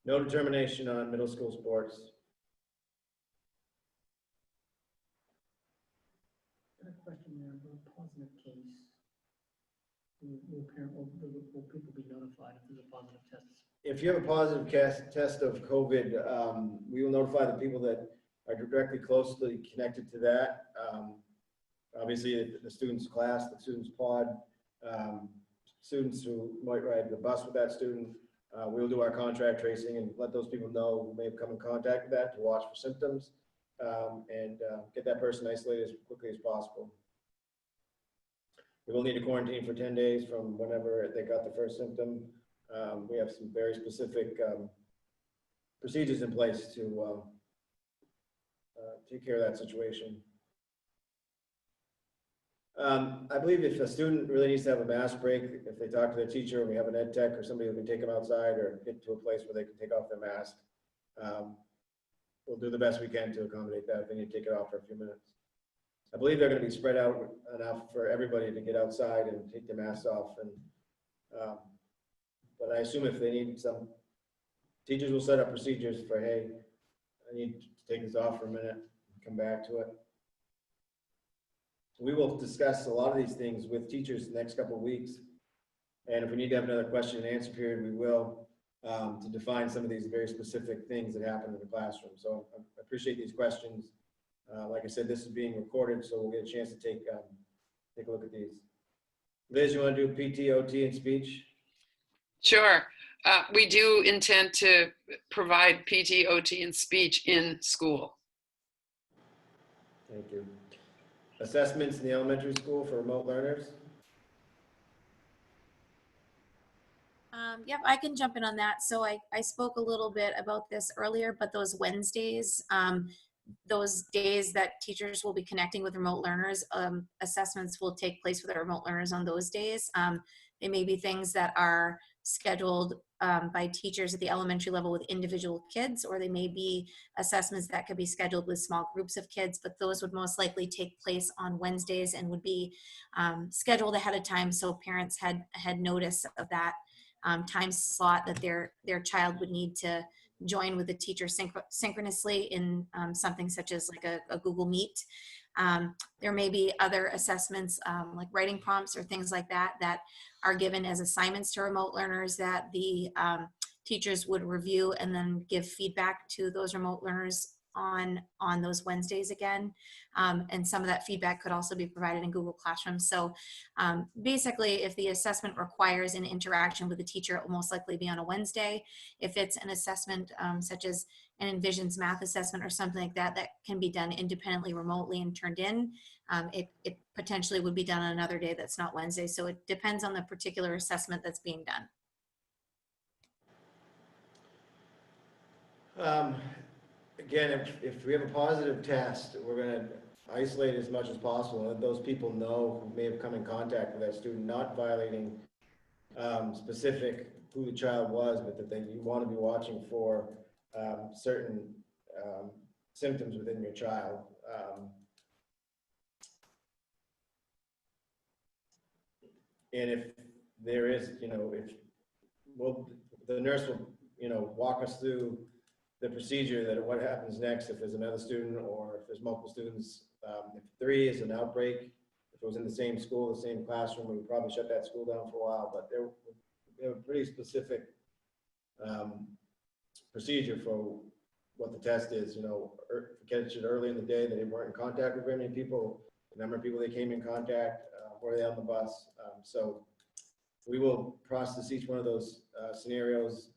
No determination on middle school sports. Got a question there about a positive case. Will people be notified if there's a positive test? If you have a positive test of COVID, we will notify the people that are directly closely connected to that. Obviously, the student's class, the student's pod, students who might ride the bus with that student. We'll do our contact tracing and let those people know who may have come in contact with that to watch for symptoms and get that person isolated as quickly as possible. We will need to quarantine for 10 days from whenever they got the first symptom. We have some very specific procedures in place to take care of that situation. I believe if a student really needs to have a mask break, if they talk to their teacher and we have an ed tech or somebody who can take them outside or get to a place where they can take off their mask, we'll do the best we can to accommodate that if they need to take it off for a few minutes. I believe they're going to be spread out enough for everybody to get outside and take their masks off. And but I assume if they need some, teachers will set up procedures for, hey, I need to take this off for a minute, come back to it. We will discuss a lot of these things with teachers the next couple of weeks. And if we need to have another question and answer period, we will, to define some of these very specific things that happen in the classroom. So I appreciate these questions. Like I said, this is being recorded, so we'll get a chance to take a look at these. Liz, you want to do PT, OT, and speech? Sure. We do intend to provide PT, OT, and speech in school. Thank you. Assessments in the elementary school for remote learners? Yep, I can jump in on that. So I spoke a little bit about this earlier, but those Wednesdays, those days that teachers will be connecting with remote learners, assessments will take place with the remote learners on those days. They may be things that are scheduled by teachers at the elementary level with individual kids, or they may be assessments that could be scheduled with small groups of kids, but those would most likely take place on Wednesdays and would be scheduled ahead of time, so parents had notice of that time slot that their child would need to join with the teacher synchronously in something such as like a Google Meet. There may be other assessments like writing prompts or things like that that are given as assignments to remote learners that the teachers would review and then give feedback to those remote learners on those Wednesdays again. And some of that feedback could also be provided in Google Classroom. So basically, if the assessment requires an interaction with the teacher, it will most likely be on a Wednesday. If it's an assessment such as an Envisions math assessment or something like that, that can be done independently, remotely, and turned in, it potentially would be done on another day that's not Wednesday. So it depends on the particular assessment that's being done. Again, if we have a positive test, we're going to isolate as much as possible and let those people know who may have come in contact with that student, not violating specific who the child was, but that you want to be watching for certain symptoms within your child. And if there is, the nurse will, walk us through the procedure that what happens next if there's another student or if there's multiple students. If 3 is an outbreak, if it was in the same school, the same classroom, we would probably shut that school down for a while, but they have a pretty specific procedure for what the test is. Catch it early in the day that they weren't in contact with very many people, the number of people they came in contact, were they on the bus. So we will process each one of those scenarios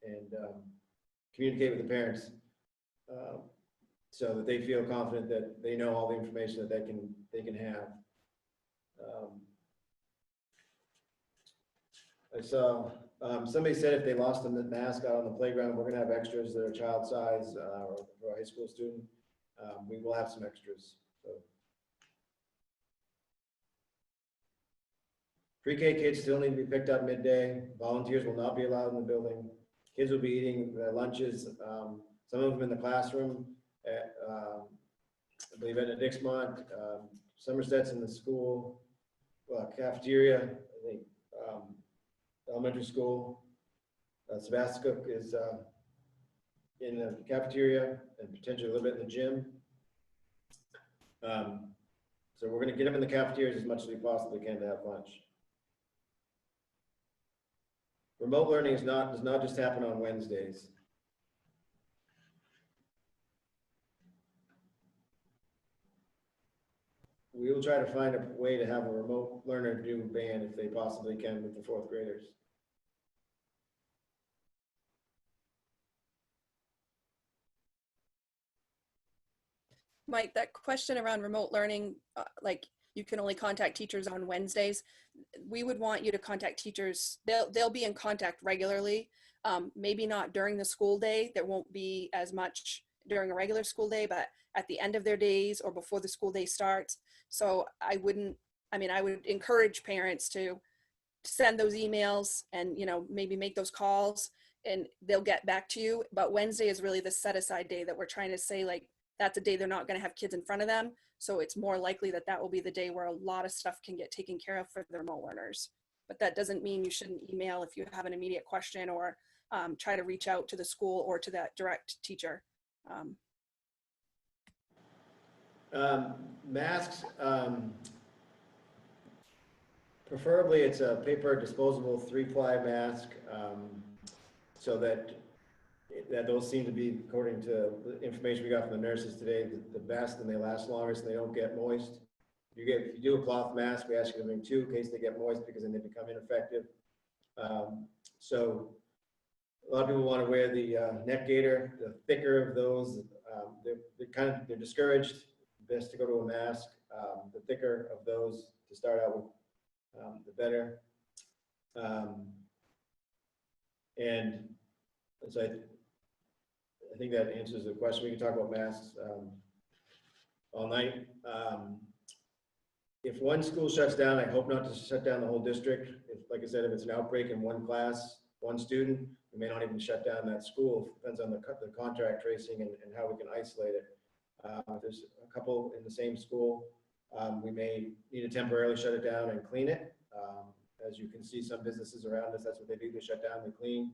and communicate with the parents so that they feel confident that they know all the information that they can have. I saw somebody said if they lost a mask out on the playground, we're going to have extras that are child size or for a high school student. We will have some extras. So. Pre-K kids still need to be picked up midday. Volunteers will not be allowed in the building. Kids will be eating their lunches, some of them in the classroom, at, I believe at Dixmont, Somerset's in the school, cafeteria, I think elementary school. Sebastopol is in the cafeteria and potentially a little bit in the gym. So we're going to get them in the cafeterias as much as we possibly can to have lunch. Remote learning does not just happen on Wednesdays. We will try to find a way to have a remote learner do band if they possibly can with the 4th graders. Mike, that question around remote learning, like you can only contact teachers on Wednesdays. We would want you to contact teachers. They'll be in contact regularly. Maybe not during the school day. There won't be as much during a regular school day, but at the end of their days or before the school day starts. So I would encourage parents to send those emails and, maybe make those calls and they'll get back to you. But Wednesday is really the set aside day that we're trying to say, like, that's a day they're not going to have kids in front of them. So it's more likely that that will be the day where a lot of stuff can get taken care of for the remote learners. But that doesn't mean you shouldn't email if you have an immediate question or try to reach out to the school or to that direct teacher. Masks, preferably it's a paper disposable 3-ply mask, so that those seem to be, according to the information we got from the nurses today, the best, and they last longest and they don't get moist. If you do a cloth mask, we ask you to bring 2 in case they get moist because then they become ineffective. So a lot of people want to wear the neck gaiter, the thicker of those. They're discouraged. Best to go to a mask. The thicker of those to start out with, the better. And so I think that answers the question. We can talk about masks all night. If one school shuts down, I hope not to shut down the whole district. Like I said, if it's an outbreak in one class, one student, we may not even shut down that school. It depends on the contact tracing and how we can isolate it. If there's a couple in the same school, we may need to temporarily shut it down and clean it. As you can see, some businesses around us, that's what they do. They shut down, they clean.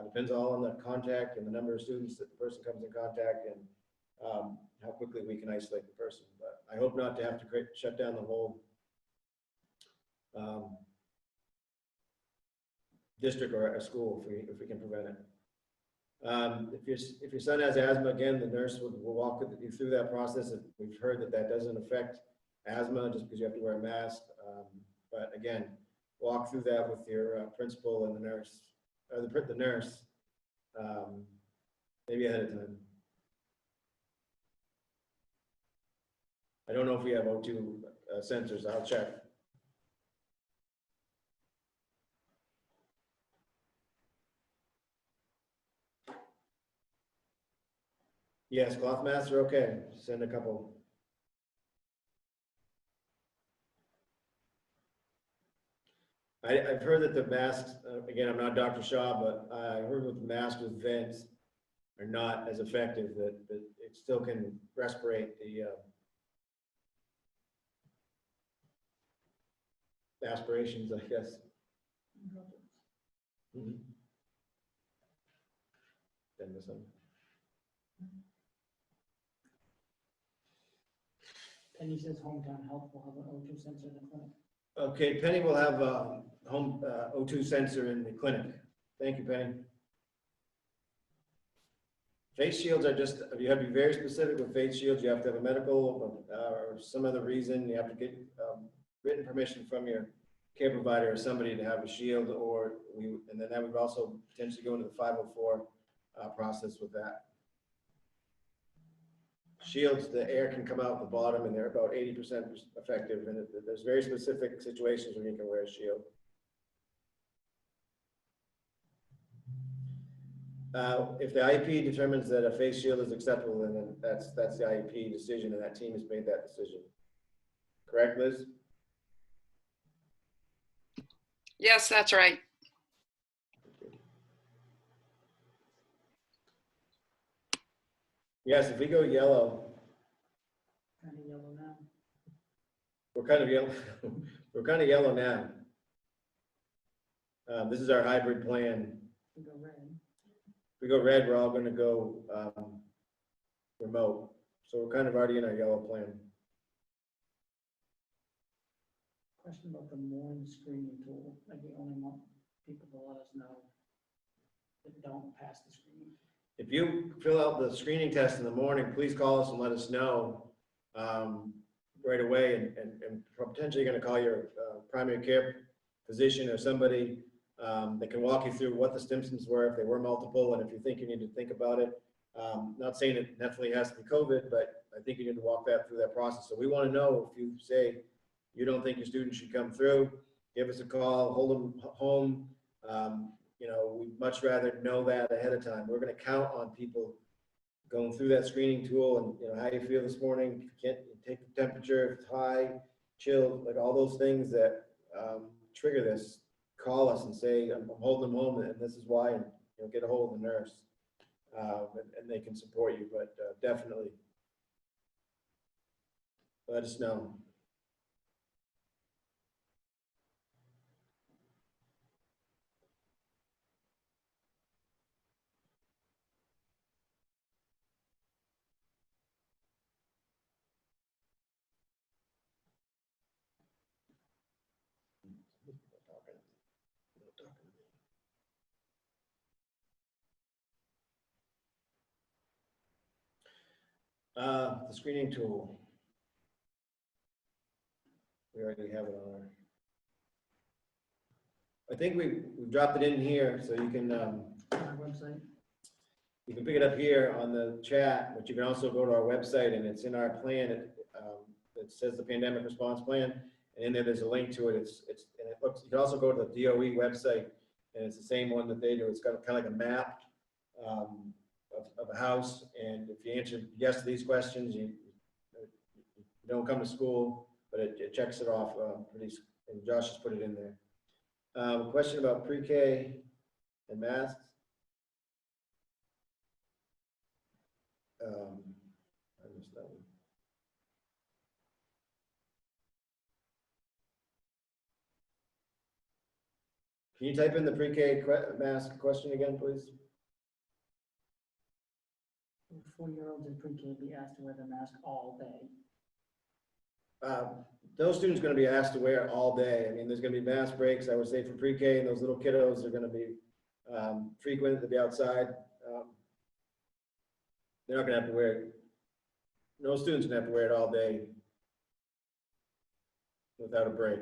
Depends all on the contact and the number of students that the person comes in contact and how quickly we can isolate the person. But I hope not to have to shut down the whole district or a school if we can prevent it. If your son has asthma, again, the nurse will walk you through that process. We've heard that doesn't affect asthma just because you have to wear a mask. But again, walk through that with your principal and the nurse, or the nurse, maybe ahead of time. I don't know if we have O2 sensors. I'll check. Yes, cloth masks are okay. Send a couple. I've heard that the masks, again, I'm not Dr. Shaw, but I heard with masks with vents are not as effective, that it still can respirate the aspirations, I guess. Mm-hmm. Then this one. Penny says Hometown Health will have an O2 sensor in the clinic. Okay, Penny will have a home O2 sensor in the clinic. Thank you, Penny. Face shields are just, you have to be very specific with face shields. You have to have a medical or some other reason. You have to get written permission from your care provider or somebody to have a shield, and then that would also potentially go into the 504 process with that. Shields, the air can come out the bottom and they're about 80% effective, and there's very specific situations when you can wear a shield. If the IEP determines that a face shield is acceptable, then that's the IEP decision, and that team has made that decision. Correct, Liz? Yes, that's right. Yes, if we go yellow, Kind of yellow now. we're kind of yellow. We're kind of yellow now. This is our hybrid plan. We go red. If we go red, we're all going to go remote. So we're kind of already in our yellow plan. Question about the morning screening tool. Like, we only want people to let us know that don't pass the screening. If you fill out the screening test in the morning, please call us and let us know right away, and potentially going to call your primary care physician or somebody that can walk you through what the symptoms were, if they were multiple, and if you think you need to think about it. Not saying it definitely has to be COVID, but I think you need to walk that through that process. So we want to know if you say you don't think your student should come through, give us a call, hold them home. You know, we'd much rather know that ahead of time. We're going to count on people going through that screening tool, and you know, how you feel this morning. If you can't take the temperature, if it's high, chill, like all those things that trigger this, call us and say, I'm holding them home and this is why, and you know, get a hold of the nurse and they can support you. But definitely let us know. The screening tool. We already have it on our. I think we've dropped it in here, so you can On our website. you can pick it up here on the chat, but you can also go to our website, and it's in our plan. It says the pandemic response plan, and in there there's a link to it. And it looks. You can also go to the DOE website, and it's the same one that they do. It's got kind of like a map of a house, and if you answer yes to these questions, you don't come to school, but it checks it off pretty. And Josh has put it in there. Question about pre-K and masks. I missed that one. Can you type in the pre-K mask question again, please? 4-year-olds in pre-K be asked to wear the mask all day. those students are going to be asked to wear it all day. I mean, there's going to be mask breaks, I would say, for pre-K, and those little kiddos are going to be frequent to be outside. They're not going to have to wear it. No student's going to have to wear it all day without a break.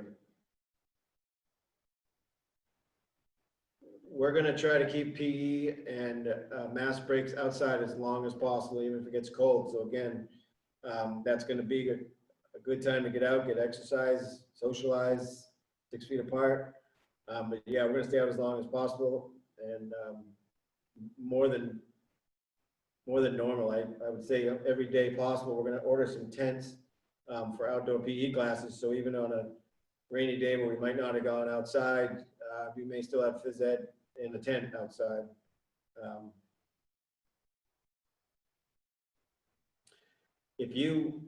We're going to try to keep PE and mask breaks outside as long as possible, even if it gets cold. So again, that's going to be a good time to get out, get exercise, socialize, 6 feet apart. But yeah, we're going to stay out as long as possible, and more than normal. I would say every day possible. We're going to order some tents for outdoor PE classes. So even on a rainy day where we might not have gone outside, we may still have phys ed in the tent outside. If you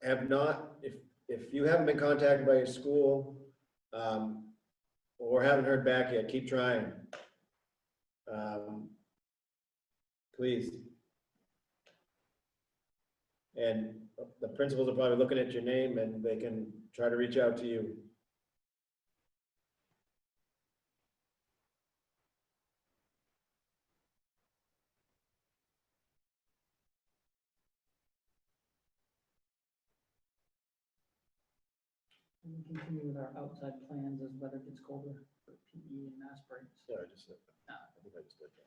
have not, if you haven't been contacted by your school or haven't heard back yet, keep trying. Please. And the principals are probably looking at your name and they can try to reach out to you. And we continue with our outside plans as weather gets colder for PE and mask breaks. Yeah, I just said that. Ah. I think I just did that.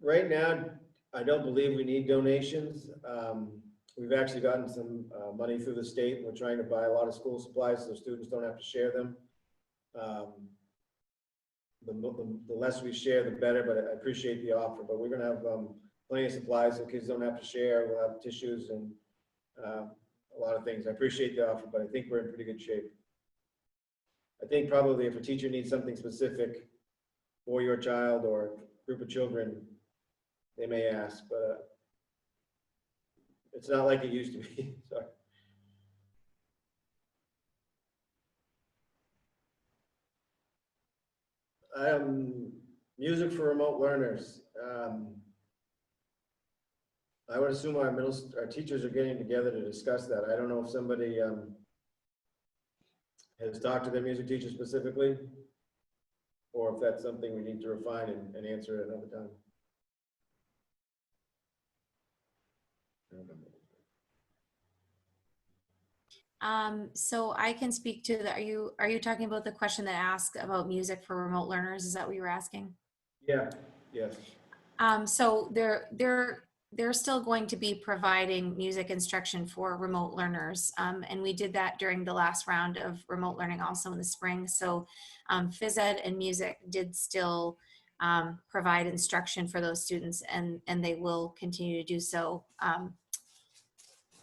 Right now, I don't believe we need donations. We've actually gotten some money through the state, and we're trying to buy a lot of school supplies so students don't have to share them. The less we share, the better, but I appreciate the offer. But we're gonna have plenty of supplies so kids don't have to share. We'll have tissues and a lot of things. I appreciate the offer, but I think we're in pretty good shape. I think probably if a teacher needs something specific for your child or group of children, they may ask, but it's not like it used to be. Sorry. Music for remote learners. I would assume our teachers are getting together to discuss that. I don't know if somebody has talked to their music teacher specifically, or if that's something we need to refine and answer at another time. So I can speak to the, are you talking about the question that asked about music for remote learners? Is that what you were asking? Yeah, yes. So they're still going to be providing music instruction for remote learners. And we did that during the last round of remote learning also in the spring. So phys ed and music did still provide instruction for those students, and they will continue to do so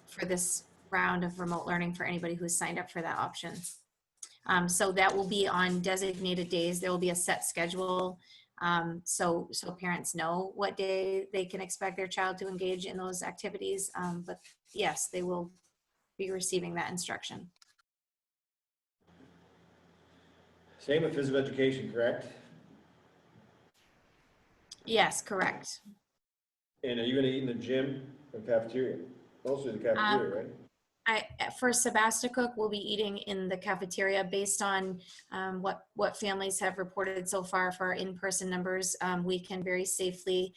for this round of remote learning for anybody who's signed up for that option. So that will be on designated days. There will be a set schedule. So parents know what day they can expect their child to engage in those activities. But yes, they will be receiving that instruction. Same with physical education, correct? Yes, correct. And are you gonna eat in the gym or cafeteria? Mostly the cafeteria, right? For Sebasticook, we'll be eating in the cafeteria based on what families have reported so far for our in-person numbers. We can very safely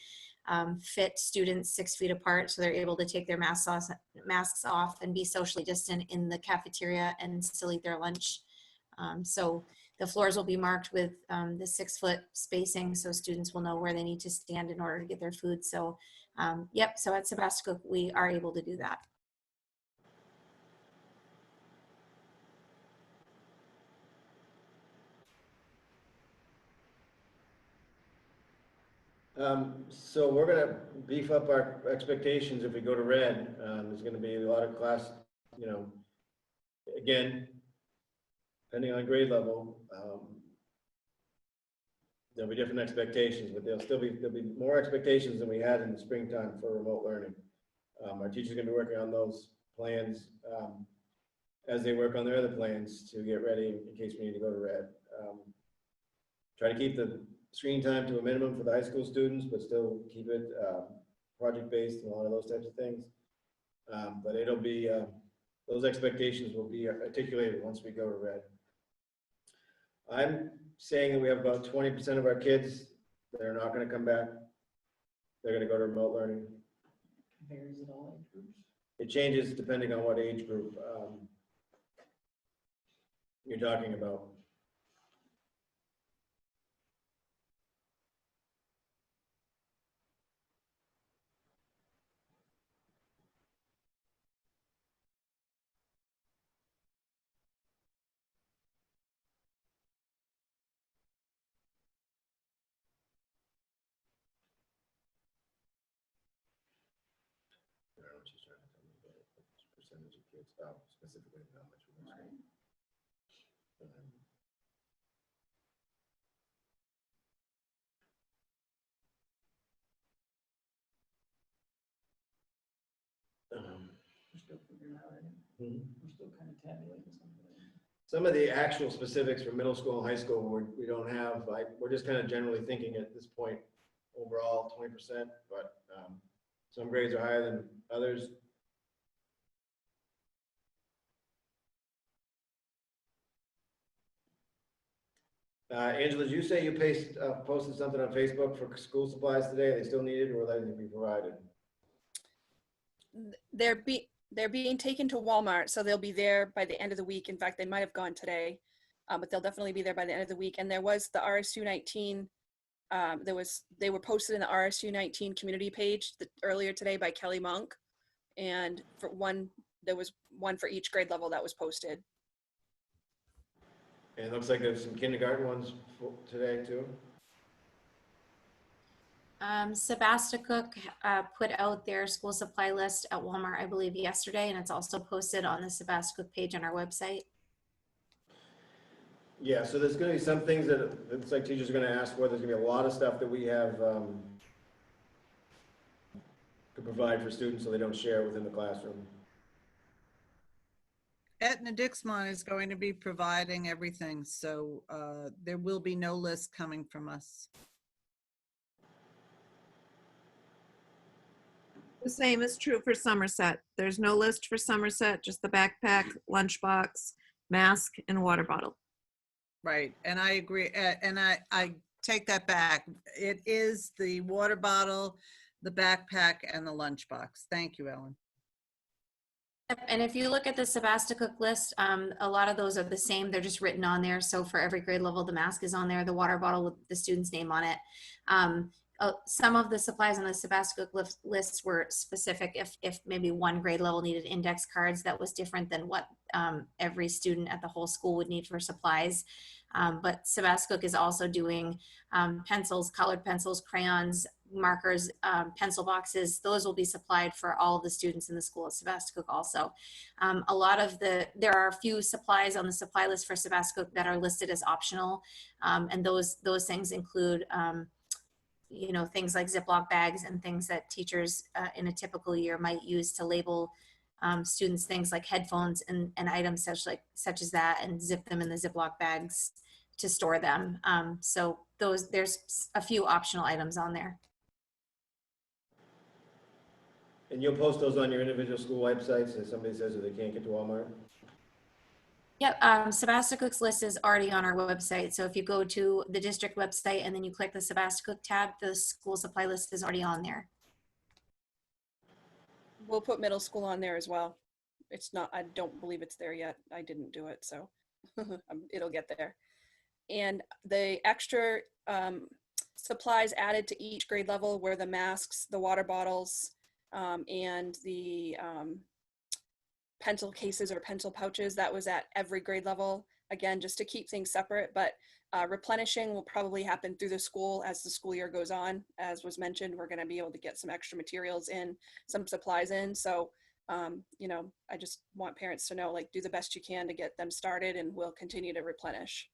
fit students 6 feet apart, so they're able to take their masks off and be socially distant in the cafeteria and still eat their lunch. So the floors will be marked with the 6 foot spacing, so students will know where they need to stand in order to get their food. So yep, so at Sebasticook, we are able to do that. So we're gonna beef up our expectations if we go to red. There's gonna be a lot of class, you know, again, depending on grade level, there'll be different expectations, but there'll be more expectations than we had in the springtime for remote learning. Our teachers are gonna be working on those plans as they work on their other plans to get ready in case we need to go to red. Try to keep the screen time to a minimum for the high school students, but still keep it project-based and a lot of those types of things. But it'll be, those expectations will be articulated once we go to red. I'm saying that we have about 20% of our kids that are not gonna come back. They're gonna go to remote learning. Varies at all age groups. It changes depending on what age group you're talking about. I don't know what she's trying to tell me about percentage of kids, specifically how much we're going to We're still figuring out, right? Mhm. We're still kind of tabulating some of it. Some of the actual specifics for middle school and high school, we don't have, we're just kind of generally thinking at this point, overall 20%, but some grades are higher than others. Angela, did you say you posted something on Facebook for school supplies today? Are they still needed or will they be provided? They're being taken to Walmart, so they'll be there by the end of the week. In fact, they might have gone today, but they'll definitely be there by the end of the week. And there was the RSU 19. They were posted in the RSU 19 community page earlier today by Kelly Monk, and there was one for each grade level that was posted. And it looks like there's some kindergarten ones today too. Sebasticook put out their school supply list at Walmart, I believe, yesterday, and it's also posted on the Sebasticook page on our website. Yeah, so there's going to be some things that it looks like teachers are going to ask for. There's going to be a lot of stuff that we have to provide for students so they don't share within the classroom. Etna Dixmont is going to be providing everything, so there will be no list coming from us. The same is true for Somerset. There's no list for Somerset, just the backpack, lunchbox, mask, and water bottle. Right, and I agree, and I take that back. It is the water bottle, the backpack, and the lunchbox. Thank you, Ellen. And if you look at the Sebasticook list, a lot of those are the same. They're just written on there. So for every grade level, the mask is on there, the water bottle with the student's name on it. Some of the supplies on the Sebasticook lists were specific. If maybe one grade level needed index cards, that was different than what every student at the whole school would need for supplies. But Sebasticook is also doing pencils, colored pencils, crayons, markers, pencil boxes. Those will be supplied for all of the students in the school at Sebasticook also. There are a few supplies on the supply list for Sebasticook that are listed as optional. And those things include things like Ziploc bags and things that teachers in a typical year might use to label students things like headphones and items such as that, and zip them in the Ziploc bags to store them. So there's a few optional items on there. And you'll post those on your individual school websites if somebody says that they can't get to Walmart? Yep, Sebasticook's list is already on our website. So if you go to the district website and then you click the Sebasticook tab, the school supply list is already on there. We'll put middle school on there as well. It's not, I don't believe it's there yet. I didn't do it, so it'll get there. And the extra supplies added to each grade level were the masks, the water bottles, and the pencil cases or pencil pouches. That was at every grade level, again, just to keep things separate, but replenishing will probably happen through the school as the school year goes on. As was mentioned, we're going to be able to get some extra materials in, some supplies in. So, I just want parents to know, do the best you can to get them started, and we'll continue to replenish.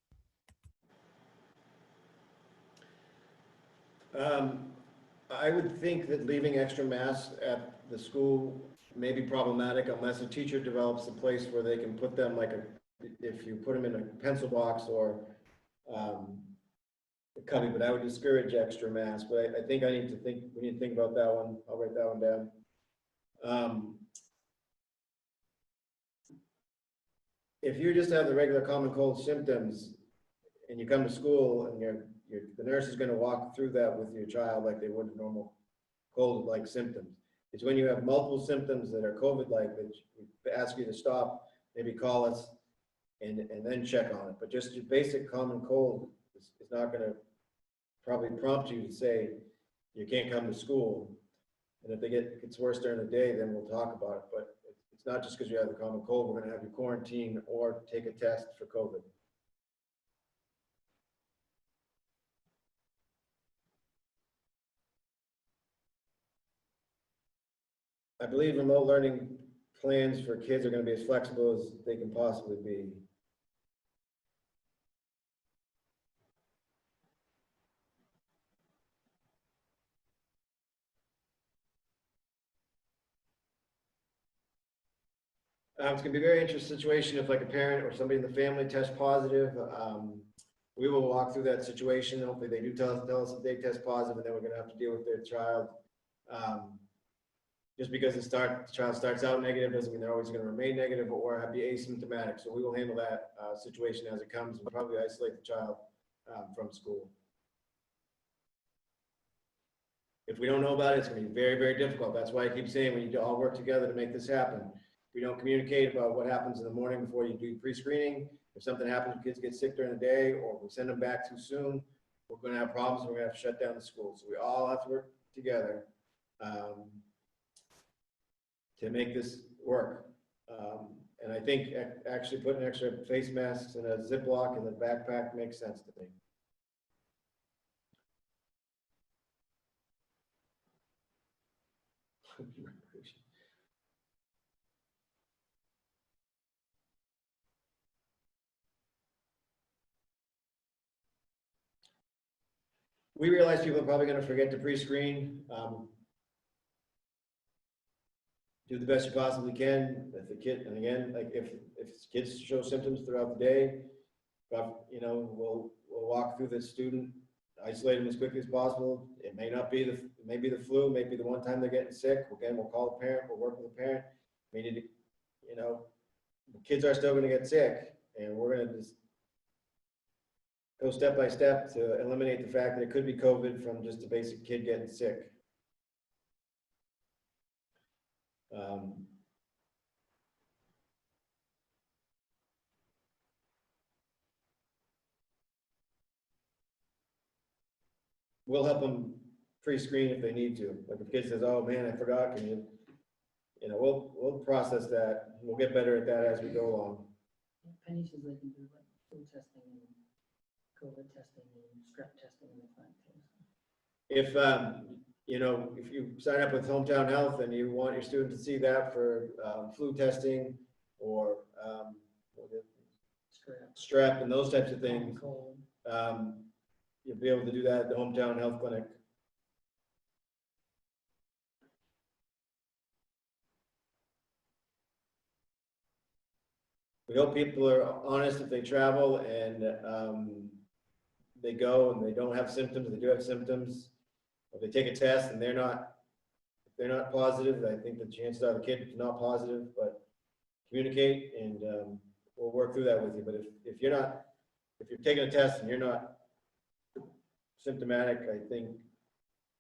I would think that leaving extra masks at the school may be problematic unless a teacher develops a place where they can put them like if you put them in a pencil box or a cubby, but I would discourage extra masks. But I think we need to think about that one. I'll write that one down. If you just have the regular common cold symptoms and you come to school and the nurse is going to walk through that with your child like they would a normal cold-like symptoms. It's when you have multiple symptoms that are COVID-like that we ask you to stop, maybe call us and then check on it. But just your basic common cold is not going to probably prompt you to say you can't come to school. And if it gets worse during the day, then we'll talk about it. But it's not just because you have the common cold, we're going to have you quarantine or take a test for COVID. I believe remote learning plans for kids are going to be as flexible as they can possibly be. It's going to be a very interesting situation if like a parent or somebody in the family tests positive. We will walk through that situation. Hopefully they do tell us if they test positive, and then we're going to have to deal with their child. Just because the child starts out negative doesn't mean they're always going to remain negative or be asymptomatic. So we will handle that situation as it comes and probably isolate the child from school. If we don't know about it, it's going to be very, very difficult. That's why I keep saying we need to all work together to make this happen. If we don't communicate about what happens in the morning before you do pre-screening, if something happens, kids get sick during the day, or we send them back too soon, we're going to have problems and we're going to have to shut down the school. So we all have to work together to make this work. And I think actually putting extra face masks and a Ziploc in the backpack makes sense to me. We realize people are probably going to forget to pre-screen. Do the best you possibly can. If the kid, and again, like if kids show symptoms throughout the day, you know, we'll walk through the student, isolate them as quickly as possible. It may not be it may be the flu, maybe the one time they're getting sick. Again, we'll call the parent, we'll work with the parent. We need to, you know, the kids are still going to get sick, and we're going to just go step by step to eliminate the fact that it could be COVID from just a basic kid getting sick. We'll help them pre-screen if they need to. Like if a kid says, "Oh man, I forgot," can you know, we'll process that. We'll get better at that as we go along. Penny says they can do like flu testing and COVID testing and strep testing in the clinic too. If you know, if you sign up with Hometown Health and you want your student to see that for flu testing or strep and those types of things, Cold. you'll be able to do that at the Hometown Health Clinic. We hope people are honest if they travel and they go and they don't have symptoms, they do have symptoms. If they take a test and they're not positive, I think the chances are the kid is not positive, but communicate and we'll work through that with you. But if you're taking a test and you're not symptomatic, I think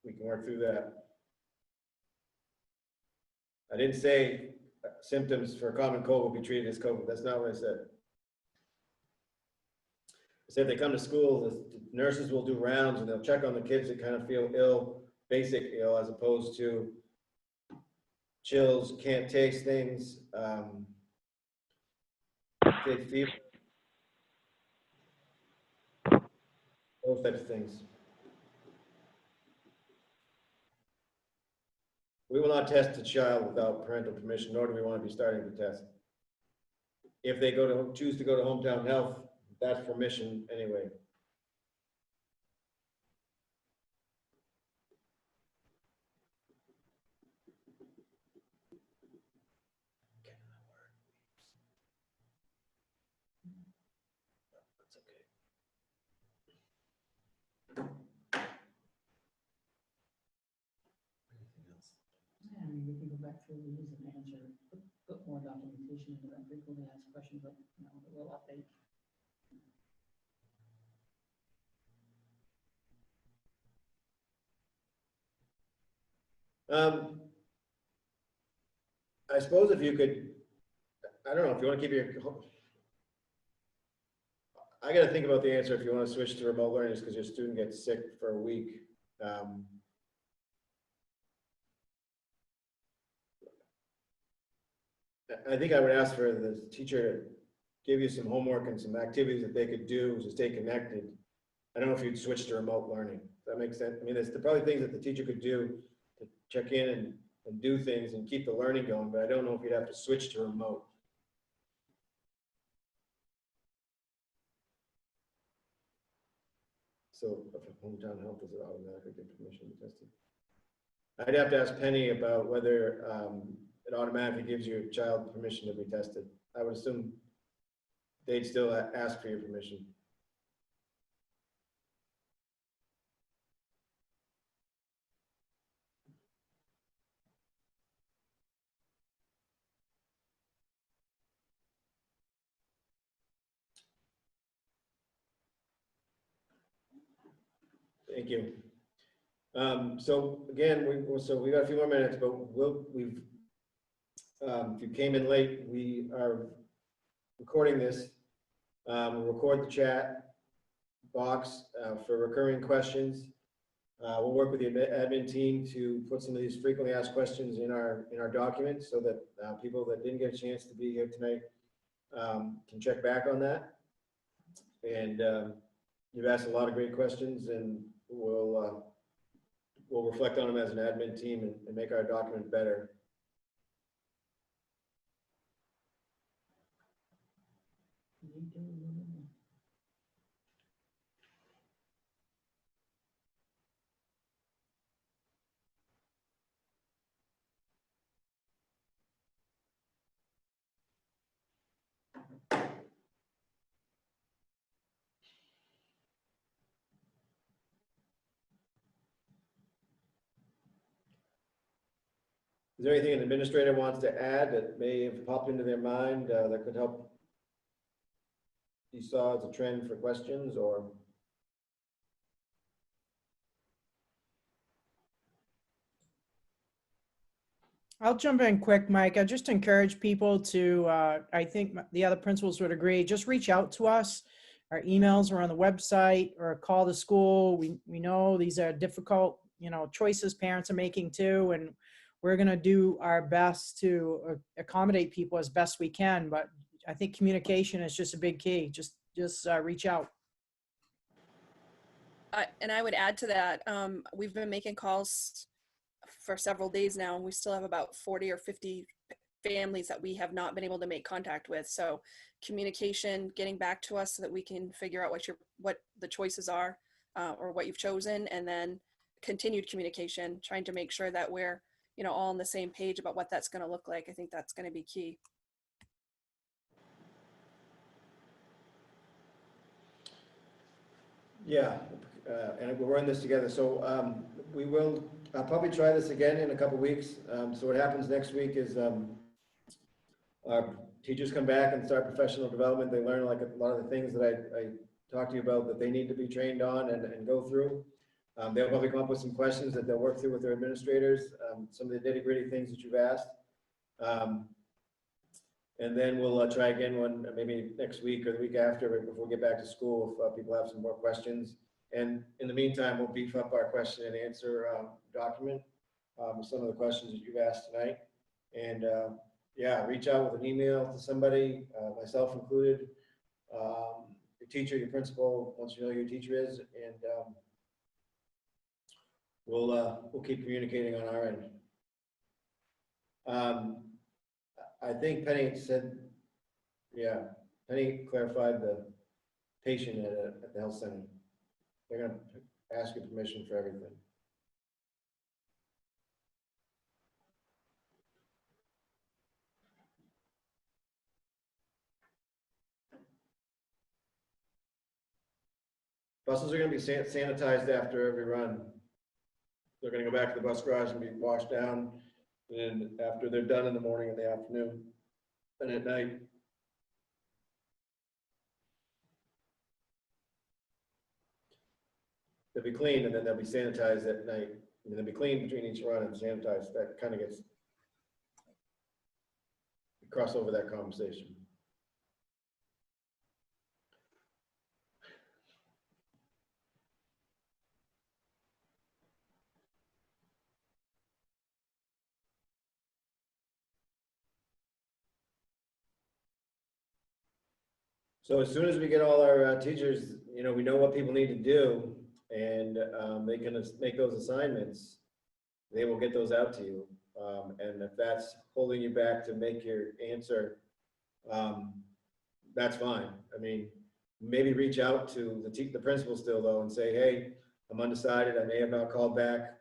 we can work through that. I didn't say symptoms for a common cold will be treated as COVID. That's not what I said. I said they come to school, the nurses will do rounds and they'll check on the kids that kind of feel ill, basic ill, as opposed to chills, can't taste things, big fever, those types of things. We will not test a child without parental permission, nor do we want to be starting the test. If they choose to go to Hometown Health, that's permission anyway. Yeah, I mean, we can go back through these and answer, put more documentation into that frequently asked questions, but, you know, we'll update. I suppose if you could, I don't know, if you want to keep your, I got to think about the answer if you want to switch to remote learning, because your student gets sick for a week. I think I would ask for the teacher to give you some homework and some activities that they could do to stay connected. I don't know if you'd switch to remote learning. Does that make sense? I mean, there's probably things that the teacher could do to check in and do things and keep the learning going, but I don't know if you'd have to switch to remote. So if hometown health does it automatically get permission to be tested? I'd have to ask Penny about whether it automatically gives your child permission to be tested. I would assume they'd still ask for your permission. Thank you. So again, we got a few more minutes, but if you came in late, we are recording this. We'll record the chat box for recurring questions. We'll work with the admin team to put some of these frequently asked questions in our documents so that people that didn't get a chance to be here tonight can check back on that. And you've asked a lot of great questions, and we'll reflect on them as an admin team and make our document better. Is there anything an administrator wants to add that may have popped into their mind that could help you saw as a trend for questions, or? I'll jump in quick, Mike. I just encourage people to, I think the other principals would agree, just reach out to us. Our emails are on the website, or call the school. We know these are difficult, choices parents are making too, and we're going to do our best to accommodate people as best we can. But I think communication is just a big key. Just reach out. And I would add to that, we've been making calls for several days now, and we still have about 40 or 50 families that we have not been able to make contact with. So communication, getting back to us so that we can figure out what the choices are, or what you've chosen, and then continued communication, trying to make sure that we're all on the same page about what that's going to look like. I think that's going to be key. Yeah, and we're in this together. So I'll probably try this again in a couple weeks. So what happens next week is our teachers come back and start professional development. They learn like a lot of the things that I talked to you about that they need to be trained on and go through. They'll probably come up with some questions that they'll work through with their administrators, some of the nitty-gritty things that you've asked. And then we'll try again maybe next week or the week after, right before we get back to school, if people have some more questions. And in the meantime, we'll beef up our question and answer document with some of the questions that you've asked tonight. And yeah, reach out with an email to somebody, myself included, your teacher, your principal, once you know who your teacher is, and we'll keep communicating on our end. I think Penny said, yeah, Penny clarified the patient at the health center. They're going to ask you permission for everything. Buses are gonna be sanitized after every run. They're gonna go back to the bus garage and be washed down, and after they're done in the morning and the afternoon, and at night. They'll be cleaned and then they'll be sanitized at night. And they'll be cleaned between each run and sanitized. That kind of gets, cross over that conversation. So as soon as we get all our teachers, you know, we know what people need to do, and they can make those assignments. They will get those out to you. And if that's holding you back to make your answer, that's fine. I mean, maybe reach out to the principal still though and say, hey, I'm undecided. I may have not called back.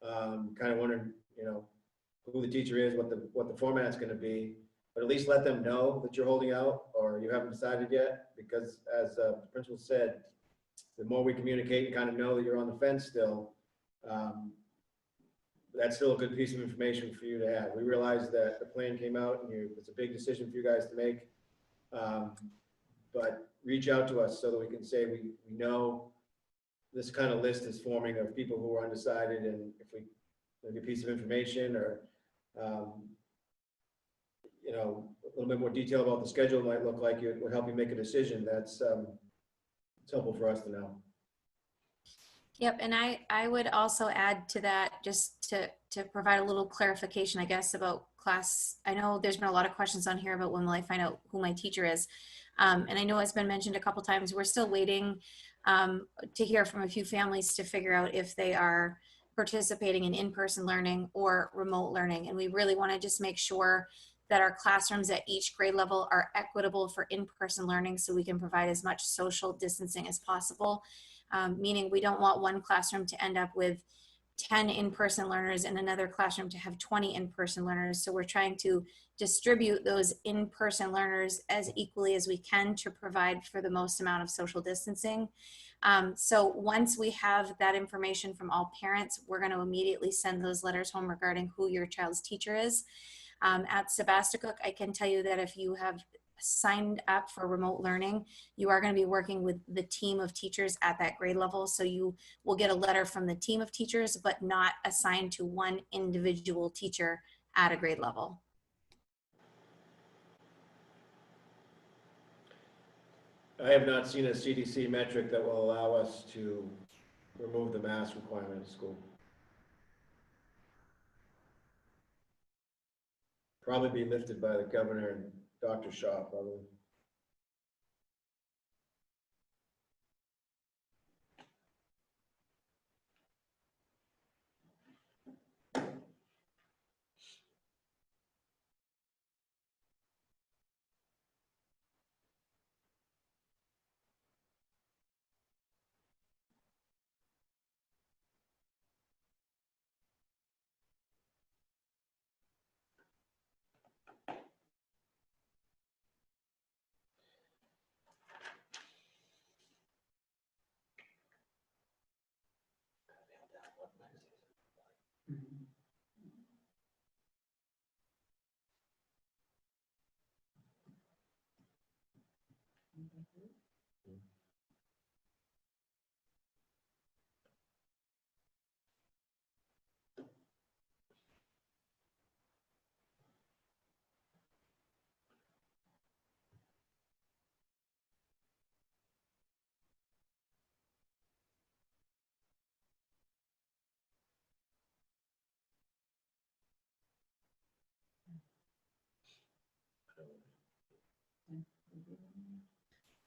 Kind of wondering, you know, who the teacher is, what the format's going to be. But at least let them know that you're holding out or you haven't decided yet, because as the principal said, the more we communicate and kind of know that you're on the fence still, that's still a good piece of information for you to have. We realize that the plan came out and it's a big decision for you guys to make, but reach out to us so that we can say we know this kind of list is forming of people who are undecided, and if we maybe a piece of information or you know, a little bit more detail about the schedule might look like it would help you make a decision. That's it's helpful for us to know. Yep, and I would also add to that, just to provide a little clarification, I guess, about class. I know there's been a lot of questions on here about when will I find out who my teacher is. And I know it's been mentioned a couple times, we're still waiting to hear from a few families to figure out if they are participating in in-person learning or remote learning. And we really want to just make sure that our classrooms at each grade level are equitable for in-person learning, so we can provide as much social distancing as possible. Meaning we don't want one classroom to end up with 10 in-person learners and another classroom to have 20 in-person learners. So we're trying to distribute those in-person learners as equally as we can to provide for the most amount of social distancing. So once we have that information from all parents, we're going to immediately send those letters home regarding who your child's teacher is. At Sebasticook, I can tell you that if you have signed up for remote learning, you are going to be working with the team of teachers at that grade level. So you will get a letter from the team of teachers, but not assigned to one individual teacher at a grade level. I have not seen a CDC metric that will allow us to remove the mask requirement in school. Probably be lifted by the governor and Dr. Shaw, probably.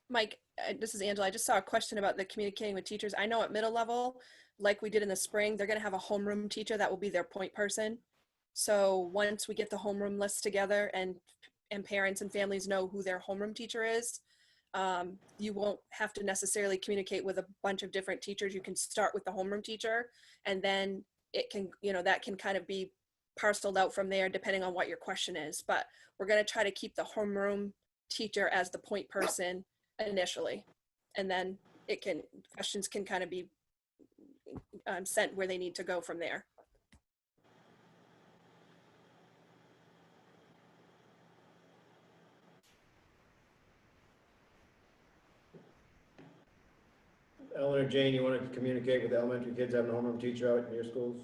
Mike, this is Angela. I just saw a question about the communicating with teachers. I know at middle level, like we did in the spring, they're going to have a homeroom teacher that will be their point person. So once we get the homeroom list together and parents and families know who their homeroom teacher is, you won't have to necessarily communicate with a bunch of different teachers. You can start with the homeroom teacher, and then it can, you know, that can kind of be parceled out from there depending on what your question is. But we're going to try to keep the homeroom teacher as the point person initially, and then questions can kind of be sent where they need to go from there. Ellen or Jane, you want to communicate with the elementary kids having a homeroom teacher out in your schools?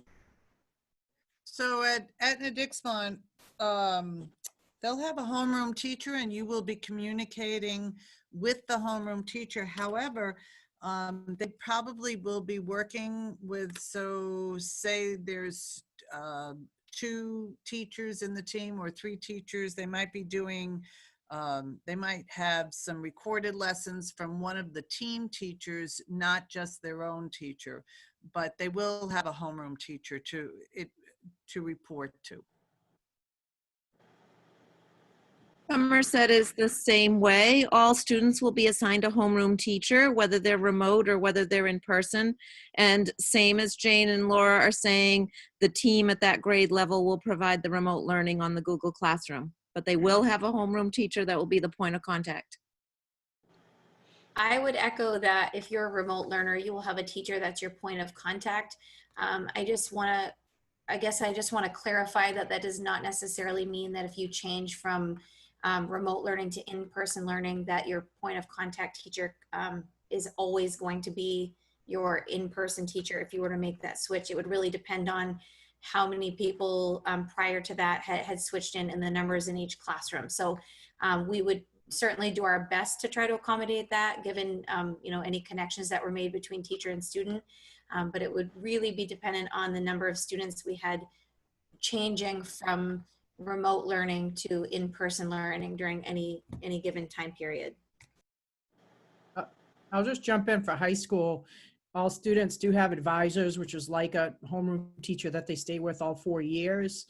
So at Etna Dixmont, they'll have a homeroom teacher and you will be communicating with the homeroom teacher. However, they probably will be working with, so say there's 2 teachers in the team or 3 teachers, they might be doing, they might have some recorded lessons from one of the team teachers, not just their own teacher, but they will have a homeroom teacher to report to. Somerset is the same way. All students will be assigned a homeroom teacher, whether they're remote or whether they're in person. And same as Jane and Laura are saying, the team at that grade level will provide the remote learning on the Google Classroom. But they will have a homeroom teacher that will be the point of contact. I would echo that if you're a remote learner, you will have a teacher that's your point of contact. I guess I just want to clarify that that does not necessarily mean that if you change from remote learning to in-person learning, that your point of contact teacher is always going to be your in-person teacher. If you were to make that switch, it would really depend on how many people prior to that had switched in and the numbers in each classroom. So we would certainly do our best to try to accommodate that, given you know, any connections that were made between teacher and student. But it would really be dependent on the number of students we had changing from remote learning to in-person learning during any given time period. I'll just jump in for high school. All students do have advisors, which is like a homeroom teacher that they stay with all 4 years.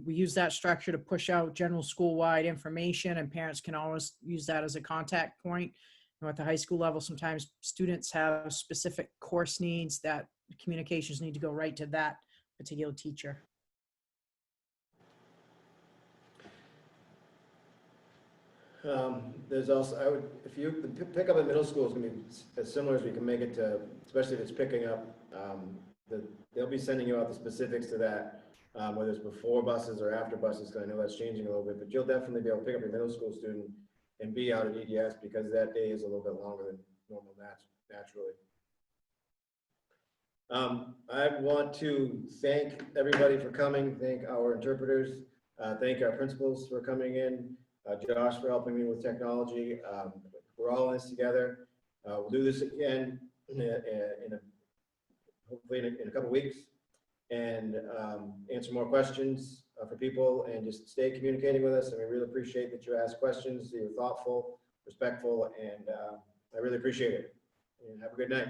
We use that structure to push out general school-wide information, and parents can always use that as a contact point. You know, at the high school level, sometimes students have specific course needs that communications need to go right to that particular teacher. There's also, if you, the pickup in middle school is going to be as similar as we can make it to, especially if it's picking up, they'll be sending you out the specifics to that, whether it's before buses or after buses, because I know that's changing a little bit, but you'll definitely be able to pick up your middle school student and be out at EDS because that day is a little bit longer than normal naturally. I want to thank everybody for coming, thank our interpreters, thank our principals for coming in, Josh for helping me with technology. We're all in this together. We'll do this again hopefully in a couple weeks, and answer more questions for people, and just stay communicating with us. And we really appreciate that you ask questions, that you're thoughtful, respectful, and I really appreciate it. And have a good night.